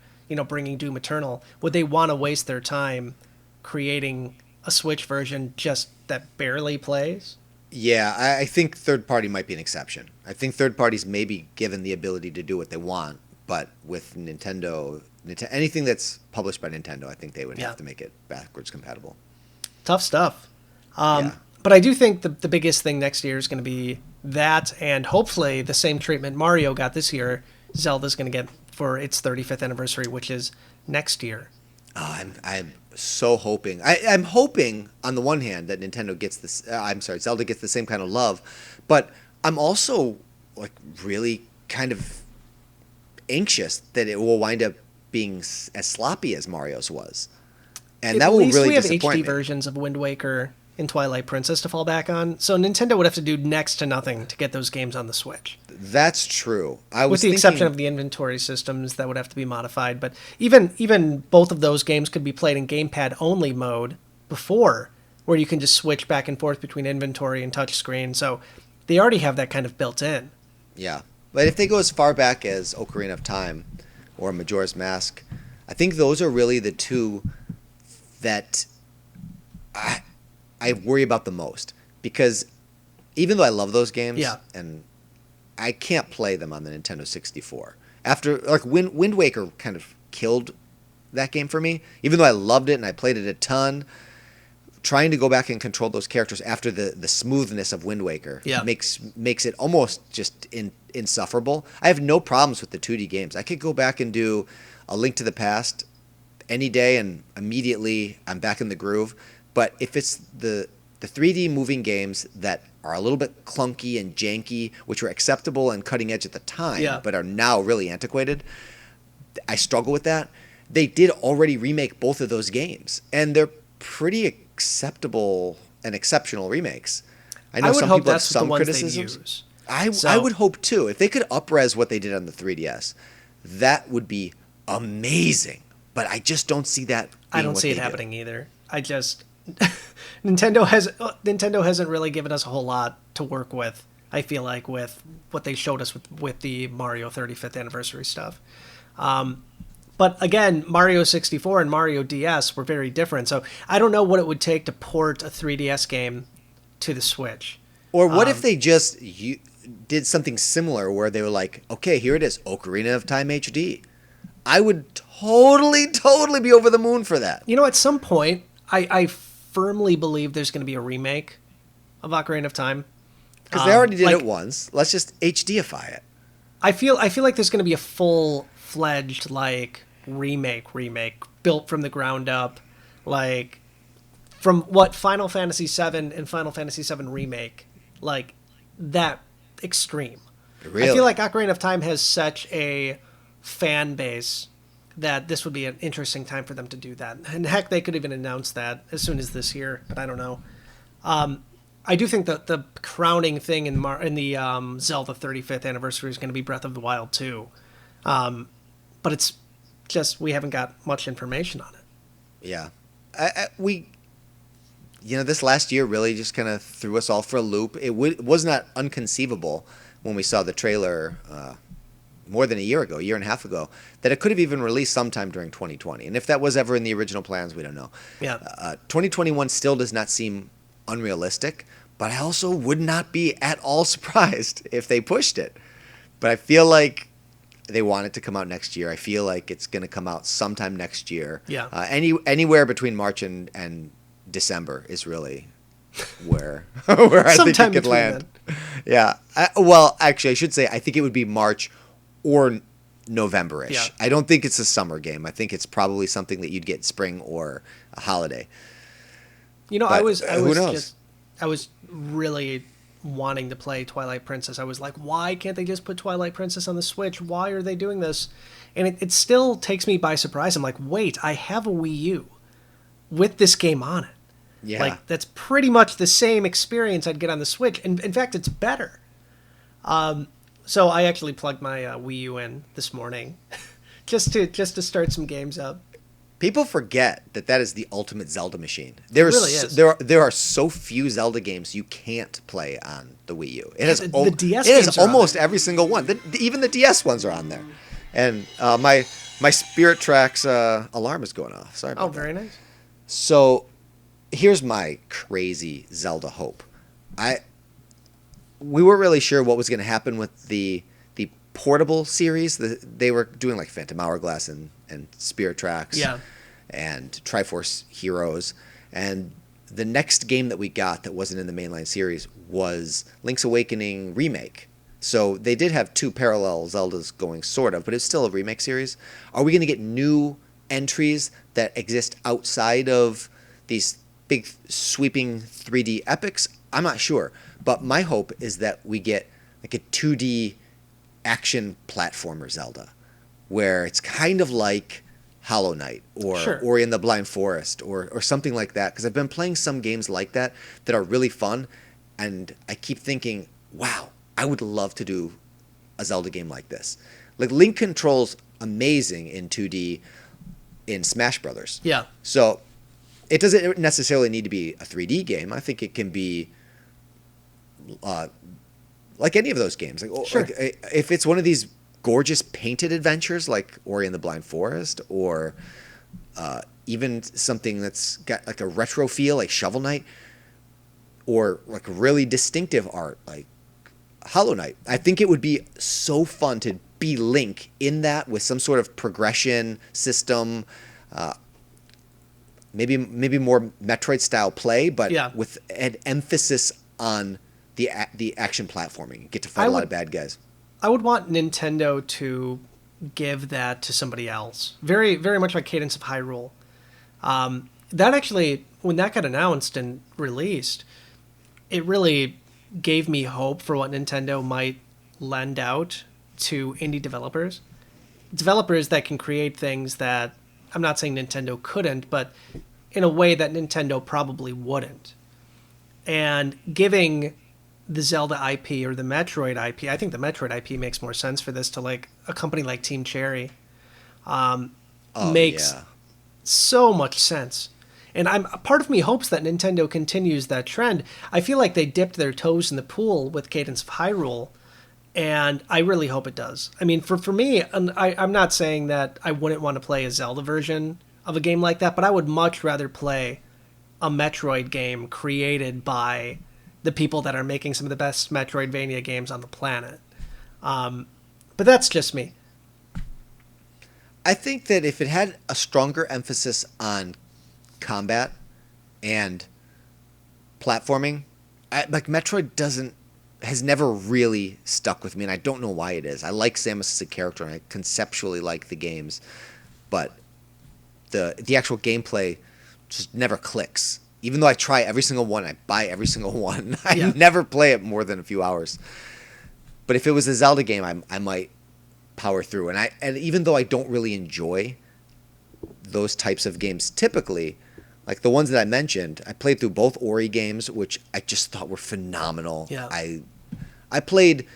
bringing Doom Eternal, would they want to waste their time creating a Switch version just that barely plays? Yeah, I think third party might be an exception. I think third parties may be given the ability to do what they want, but with Nintendo, anything that's published by Nintendo, I think they would have to make it backwards compatible. Tough stuff. But I do think the biggest thing next year is going to be that, and hopefully the same treatment Mario got this year, Zelda's going to get for its 35th anniversary, which is next year. Oh, I'm so hoping. I'm hoping on the one hand that Nintendo gets this. Zelda gets the same kind of love, but I'm also like really kind of anxious that it will wind up being as sloppy as Mario's was, and that will really disappoint me. At least we have HD versions of Wind Waker and Twilight Princess to fall back on, so Nintendo would have to do next to nothing to get those games on the Switch. That's true. With the exception of the inventory systems that would have to be modified, but even both of those games could be played in gamepad only mode before, where you can just switch back and forth between inventory and touchscreen. So they already have that kind of built in. Yeah, but if they go as far back as Ocarina of Time or Majora's Mask, I think those are really the two that I worry about the most, because even though I love those games, and I can't play them on the Nintendo 64. After Wind Waker kind of killed that game for me, even though I loved it and I played it a ton. Trying to go back and control those characters after the smoothness of Wind Waker makes it almost just insufferable. I have no problems with the 2D games. I could go back and do A Link to the Past any day, and immediately I'm back in the groove. But if it's the 3D moving games that are a little bit clunky and janky, which were acceptable and cutting edge at the time, but are now really antiquated, I struggle with that. They did already remake both of those games, and they're pretty acceptable and exceptional remakes. I know some people have some criticisms. I would hope too. If they could up-res what they did on the 3DS, that would be amazing. But I just don't see that. I don't see it happening either. Nintendo hasn't really given us a whole lot to work with, I feel like, with what they showed us with the Mario 35th anniversary stuff. But again, Mario 64 and Mario DS were very different. So I don't know what it would take to port a 3DS game to the Switch. Or what if they just did something similar where they were like, okay, here it is, Ocarina of Time HD. I would totally be over the moon for that. At some point, I firmly believe there's going to be a remake of Ocarina of Time. Because they already did it once. Let's just HDify it. I feel like there's going to be a full-fledged remake built from the ground up, like from what Final Fantasy VII and Final Fantasy VII Remake, like that extreme. Really? I feel like Ocarina of Time has such a fan base that this would be an interesting time for them to do that. And heck, they could even announce that as soon as this year, but I don't know. I do think that the crowning thing in the Zelda 35th anniversary is going to be Breath of the Wild 2. But it's just we haven't got much information on it. Yeah. This last year really just kind of threw us all for a loop. It was not unconceivable when we saw the trailer more than a year and a half ago, that it could have even released sometime during 2020. And if that was ever in the original plans, we don't know. Yeah. 2021 still does not seem unrealistic, but I also would not be at all surprised if they pushed it. But I feel like they want it to come out next year. I feel like it's going to come out sometime next year. Yeah. Anywhere between March and December is really where I think it could land. Then. Yeah. Actually, I should say I think it would be March or November-ish. Yeah. I don't think it's a summer game. I think it's probably something that you'd get spring or a holiday. But I was really wanting to play Twilight Princess. I was like, why can't they just put Twilight Princess on the Switch? Why are they doing this? And it still takes me by surprise. I'm like, wait, I have a Wii U with this game on it. Yeah. That's pretty much the same experience I'd get on the Switch. And in fact, it's better. So I actually plugged my Wii U in this morning, just to start some games up. People forget that that is the ultimate Zelda machine. It really is. There are so few Zelda games you can't play on the Wii U. It has The DS it has games are on almost there. every single one. Even the DS ones are on there. And my Spirit Tracks alarm is going off. Sorry about Oh, that. very nice. So here's my crazy Zelda hope. We weren't really sure what was going to happen with the portable series. They were doing like Phantom Hourglass and Spirit Tracks, Yeah. and Triforce Heroes, and the next game that we got that wasn't in the mainline series was Link's Awakening remake. So they did have two parallel Zeldas going, sort of, but it's still a remake series. Are we going to get new entries that exist outside of these big sweeping 3D epics? I'm not sure, but my hope is that we get like a 2D action platformer Zelda, where it's kind of like Hollow Knight or Sure. Ori and the Blind Forest or something like that. Because I've been playing some games like that are really fun, and I keep thinking, wow, I would love to do a Zelda game like this. Like Link controls amazing in 2D in Smash Brothers. Yeah. So it doesn't necessarily need to be a 3D game. I think it can be like any of those games. Sure. Like, if it's one of these gorgeous painted adventures like Ori and the Blind Forest, or even something that's got like a retro feel like Shovel Knight, or like really distinctive art like Hollow Knight. I think it would be so fun to be Link in that with some sort of progression system, maybe more Metroid style play, but Yeah. with an emphasis on the action platforming. You get to fight a lot of bad guys. I would want Nintendo to give that to somebody else. Very, very much like Cadence of Hyrule. That actually, when that got announced and released, it really gave me hope for what Nintendo might lend out to indie developers. Developers that can create things that I'm not saying Nintendo couldn't, but in a way that Nintendo probably wouldn't. And giving the Zelda IP or the Metroid IP, I think the Metroid IP makes more sense for this, to like a company like Team Cherry. Makes so much sense. And part of me hopes that Nintendo continues that trend. I feel like they dipped their toes in the pool with Cadence of Hyrule, and I really hope it does. I mean, for me, and I'm not saying that I wouldn't want to play a Zelda version of a game like that, but I would much rather play a Metroid game created by the people that are making some of the best Metroidvania games on the planet. But that's just me. I think that if it had a stronger emphasis on combat and platforming, like Metroid has never really stuck with me, and I don't know why it is. I like Samus as a character, and I conceptually like the games, but the actual gameplay just never clicks. Even though I try every single one, I buy every single one, I never play it more than a few hours. But if it was a Zelda game, I might power through. And even though I don't really enjoy those types of games typically, like the ones that I mentioned, I played through both Ori games, which I just thought were phenomenal. Yeah. I played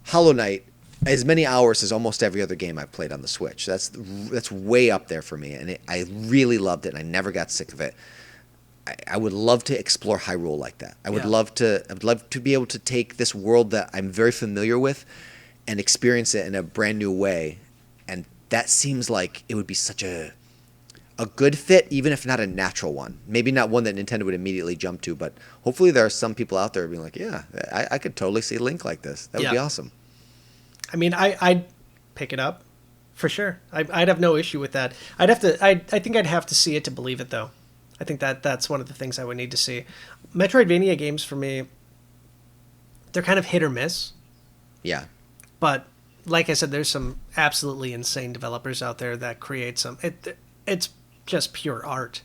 Hollow Knight as many hours as almost every other game I've played on the Switch. That's way up there for me, and I really loved it, and I never got sick of it. I would love to explore Hyrule like that. I would love to be able to take this world that I'm very familiar with and experience it in a brand new way. And that seems like it would be such a good fit, even if not a natural one. Maybe not one that Nintendo would immediately jump to, but hopefully there are some people out there being like, yeah, I could totally see Link like this. That would be awesome. I mean, I'd pick it up for sure. I'd have no issue with that. I think I'd have to see it to believe it, though. I think that's one of the things I would need to see. Metroidvania games, for me, they're kind of hit or miss. Yeah. But like I said, there's some absolutely insane developers out there that create it's just pure art.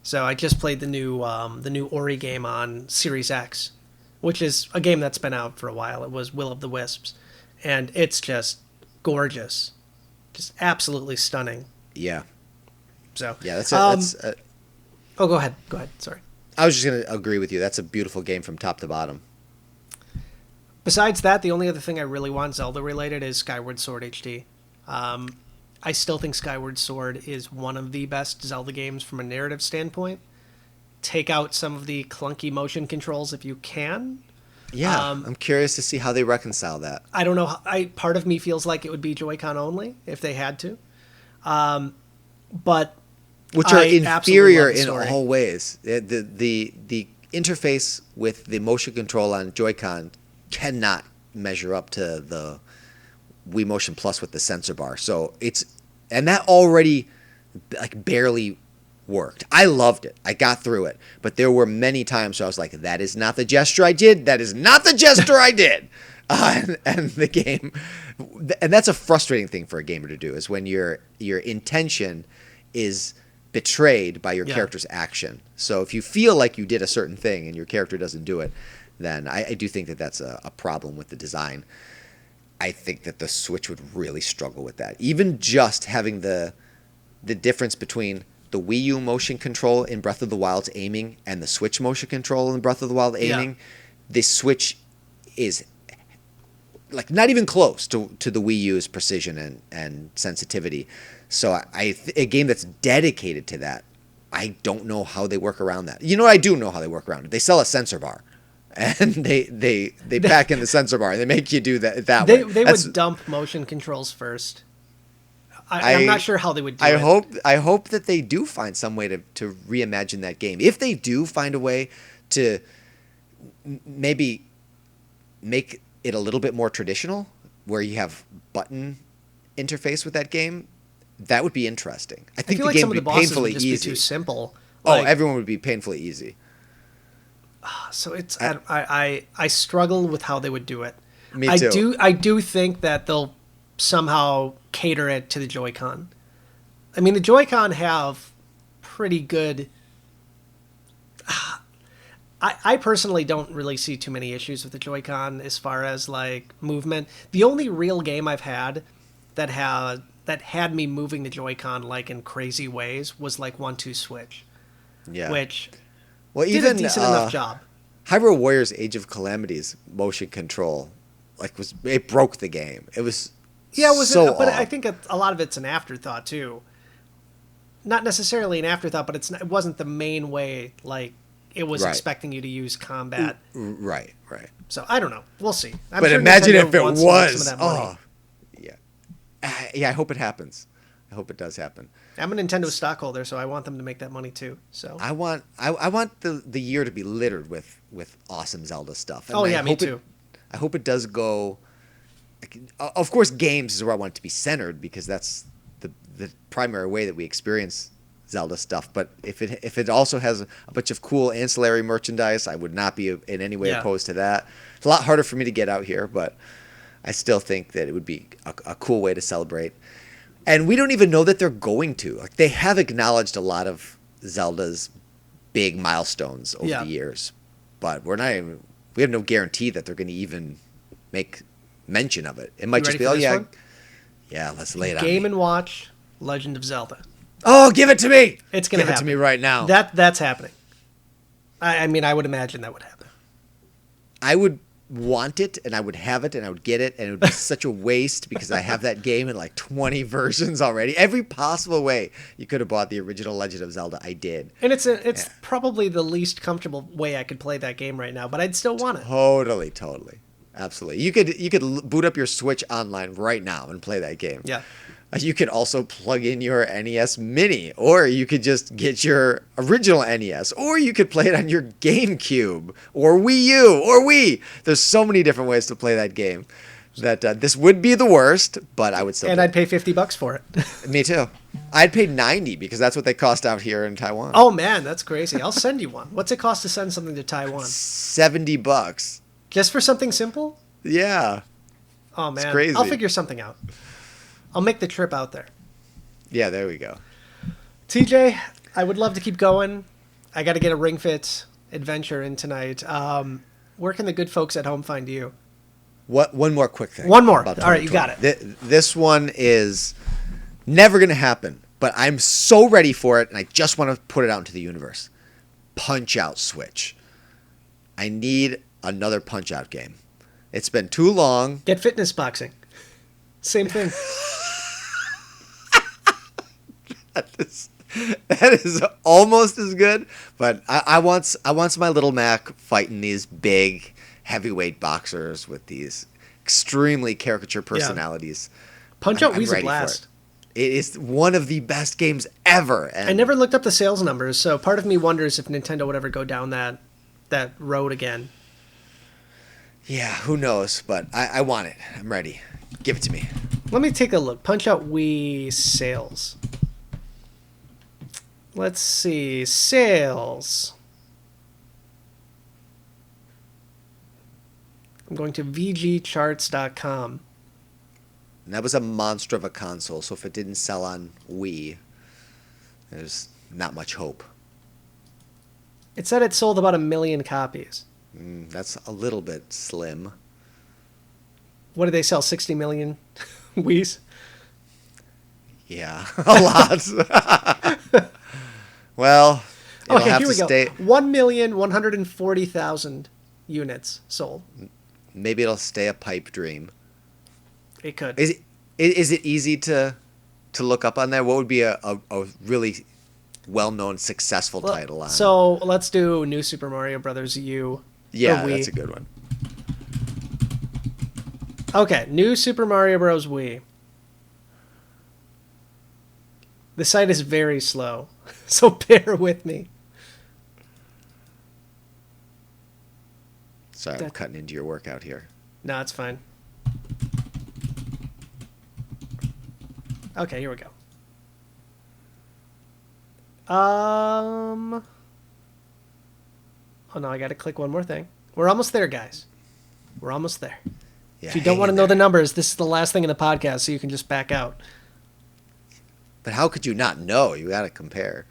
So I just played the new Ori game on Series X, which is a game that's been out for a while. It was Will of the Wisps, and it's just gorgeous, just absolutely stunning. Yeah. So yeah, oh, go ahead. Sorry. I was just going to agree with you. That's a beautiful game from top to bottom. Besides that, the only other thing I really want Zelda related is Skyward Sword HD. I still think Skyward Sword is one of the best Zelda games from a narrative standpoint. Take out some of the clunky motion controls if you can. Yeah, I'm curious to see how they reconcile that. I don't know. Part of me feels like it would be Joy-Con only if they had to. But which are inferior in all ways. The interface with the motion control on Joy-Con cannot measure up to the Wii Motion Plus with the sensor bar. So and that already like barely worked. I loved it. I got through it. But there were many times where I was like, that is not the gesture I did. That is not the gesture I did. And the game, and that's a frustrating thing for a gamer to do, is when your intention is betrayed by your character's action. So if you feel like you did a certain thing and your character doesn't do it, then I do think that that's a problem with the design. I think that the Switch would really struggle with that. Even just having the difference between the Wii U motion control in Breath of the Wild's aiming and the Switch motion control in Breath of the Wild aiming, the Switch is like not even close to the Wii U's precision and sensitivity. So a game that's dedicated to that, I don't know how they work around that. You know, I do know how they work around it. They sell a sensor bar, and they pack in the sensor bar and they make you do that way. They would dump motion controls first. I'm not sure how they would do it. I hope that they do find some way to reimagine that game. If they do find a way to maybe make it a little bit more traditional, where you have button interface with that game, that would be interesting. I think the game would be painfully easy. Be too simple. Everyone would be painfully easy. So it's I struggle with how they would do it. Me too. I do think that they'll somehow cater it to the Joy-Con. I mean, the Joy-Con have pretty good. I personally don't really see too many issues with the Joy-Con as far as like movement. The only real game I've had that had me moving the Joy-Con like in crazy ways was like 1-2 Switch. Yeah. Which did a decent enough job. Hyrule Warriors Age of Calamity's motion control it broke the game. It was but I think a lot of it's an afterthought too. Not necessarily an afterthought, but it wasn't the main way like it was expecting you to use combat. Right. So I don't know. We'll see. But sure imagine Nintendo if it was. Yeah. I hope it happens. I hope it does happen. I'm a Nintendo stockholder, so I want them to make that money too. So I want the year to be littered with awesome Zelda stuff. And me too. I hope it does go. Of course, games is where I want it to be centered, because that's the primary way that we experience Zelda stuff. But if it also has a bunch of cool ancillary merchandise, I would not be in any way opposed to that. It's a lot harder for me to get out here, but I still think that it would be a cool way to celebrate. And we don't even know that they're going to. Like, they have acknowledged a lot of Zelda's big milestones over the years, but we have no guarantee that they're going to even make mention of it. It might just be, one? Yeah, let's lay it on me. Game & Watch, Legend of Zelda. Oh, give it to me! It's going to happen. Give it to me right now. That's happening. I mean, I would imagine that would happen. I would want it, and I would have it, and I would get it, and it would be such a waste, because I have that game in like 20 versions already. Every possible way you could have bought the original Legend of Zelda, I did. And it's probably the least comfortable way I could play that game right now, but I'd still want it. Totally. Absolutely. You could boot up your Switch online right now and play that game. Yeah. You could also plug in your NES Mini, or you could just get your original NES, or you could play it on your GameCube, or Wii U, or Wii. There's so many different ways to play that game that this would be the worst, but I would still. And I'd pay $50 for it. Me too. I'd pay $90 because that's what they cost out here in Taiwan. Oh man, that's crazy. I'll send you one. What's it cost to send something to Taiwan? $70. Just for something simple? Yeah. Oh man, it's crazy. I'll figure something out. I'll make the trip out there. Yeah, there we go. TJ, I would love to keep going. I got to get a Ring Fit adventure in tonight. Where can the good folks at home find you? One more quick thing. One more. All right, you got it. This one is never going to happen, but I'm so ready for it, and I just want to put it out into the universe. Punch-Out Switch. I need another Punch-Out game. It's been too long. Get fitness boxing. Same thing. That is almost as good, but I want my little Mac fighting these big heavyweight boxers with these extremely caricature personalities. Punch-Out Wii's a blast. It is one of the best games ever. And I never looked up the sales numbers, so part of me wonders if Nintendo would ever go down that road again. Yeah, who knows? But I want it. I'm ready. Give it to me. Let me take a look. Punch-Out Wii sales. Let's see. Sales. I'm going to vgcharts.com. And that was a monster of a console, so if it didn't sell on Wii, there's not much hope. It said it sold about 1 million copies. That's a little bit slim. What did they sell? 60 million Wiis? Yeah, a lot. Well, it'll okay, have here we to stay. go. 1,140,000 units sold. Maybe it'll stay a pipe dream. It could. Is it easy to look up on there? What would be a really well-known successful title on? So let's do New Super Mario Brothers U. Yeah, that's a good one. Okay, New Super Mario Bros. Wii. The site is very slow, so bear with me. Sorry, I'm cutting into your workout here. No, it's fine. Okay, here we go. Oh no, I gotta click one more thing. We're almost there, guys. We're almost there. Yeah, if you don't want to know the numbers, this is the last thing in the podcast, so you can just back out. But how could you not know? You gotta compare.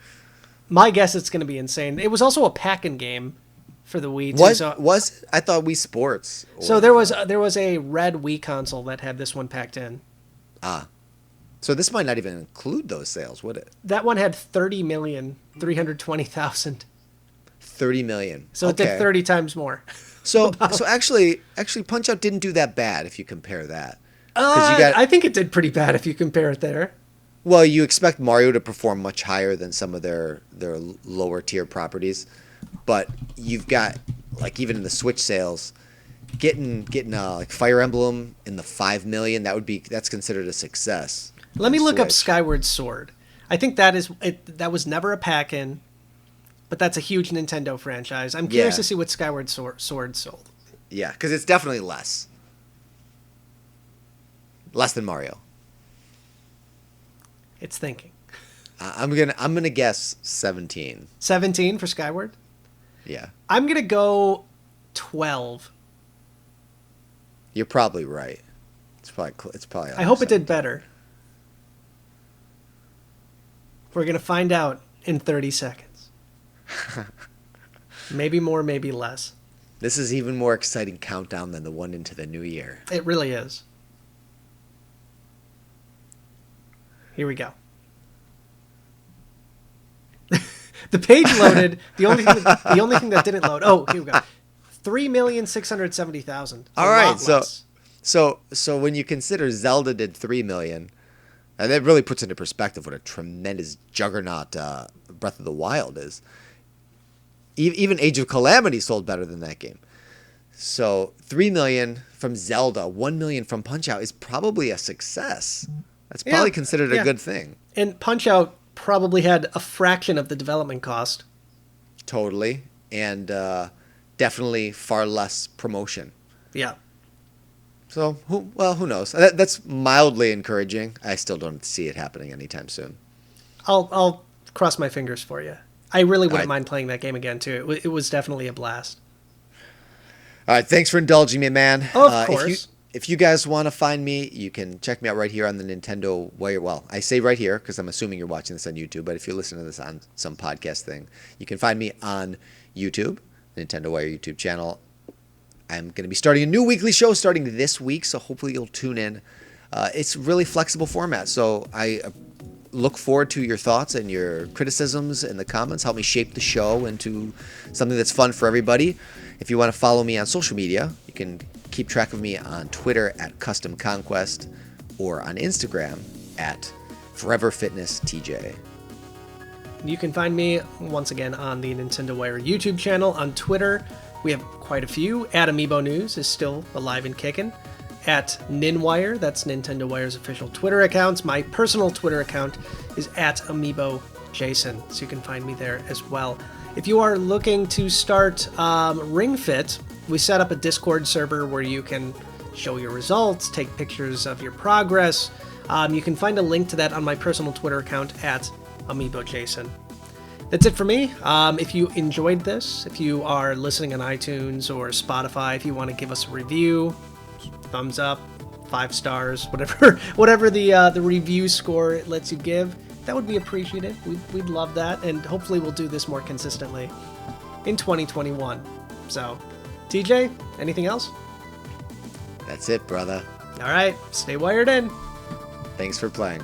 My guess it's gonna be insane. It was also a pack-in game for the Wii too. Was it? I thought Wii Sports. So there was a red Wii console that had this one packed in. Ah. So this might not even include those sales, would it? That one had 30,320,000. 30 million. So it did 30 times more. So actually Punch-Out didn't do that bad if you compare that. I think it did pretty bad if you compare it there. Well, you expect Mario to perform much higher than some of their lower tier properties, but you've got, like, even in the Switch sales, getting like Fire Emblem in the 5 million, that's considered a success. Let me look up Skyward Sword. I think that was never a pack-in, but that's a huge Nintendo franchise. I'm curious to see what Skyward Sword sold. Yeah, because it's definitely less than Mario. It's thinking. I'm gonna guess 17. 17 for Skyward? Yeah. I'm gonna go 12. You're probably right. It's probably. I hope it did better. We're gonna find out in 30 seconds. Maybe more, maybe less. This is even more exciting countdown than the one into the new year. It really is. Here we go. The page loaded. The only thing that didn't load. Oh, here we go. 3,670,000. All right, so when you consider Zelda did 3 million, and that really puts into perspective what a tremendous juggernaut Breath of the Wild is. Even Age of Calamity sold better than that game. So 3 million from Zelda, 1 million from Punch-Out is probably a success. That's probably considered a good thing. And Punch-Out probably had a fraction of the development cost. Totally. And definitely far less promotion. Yeah. So, who knows? That's mildly encouraging. I still don't see it happening anytime soon. I'll cross my fingers for you. I really wouldn't mind playing that game again, too. It was definitely a blast. All right, thanks for indulging me, man. Of course. If you guys want to find me, you can check me out right here on the Nintendo Wire. Well, I say right here because I'm assuming you're watching this on YouTube, but if you're listening to this on some podcast thing, you can find me on YouTube, Nintendo Wire YouTube channel. I'm going to be starting a new weekly show starting this week, so hopefully you'll tune in. It's really flexible format, so I look forward to your thoughts and your criticisms in the comments. Help me shape the show into something that's fun for everybody. If you want to follow me on social media, you can keep track of me on Twitter at Custom Conquest or on Instagram at Forever Fitness TJ. You can find me, once again, on the Nintendo Wire YouTube channel. On Twitter, we have quite a few. At Amiibo News is still alive and kicking. At NinWire, that's Nintendo Wire's official Twitter accounts. My personal Twitter account is at Amiibo Jason, so you can find me there as well. If you are looking to start Ring Fit, we set up a Discord server where you can show your results, take pictures of your progress. You can find a link to that on my personal Twitter account at Amiibo Jason. That's it for me. If you enjoyed this, if you are listening on iTunes or Spotify, if you want to give us a review, thumbs up, 5 stars, whatever the review score lets you give, that would be appreciated. We'd love that, and hopefully we'll do this more consistently in 2021. So, TJ, anything else? That's it, brother. All right, stay wired in. Thanks for playing.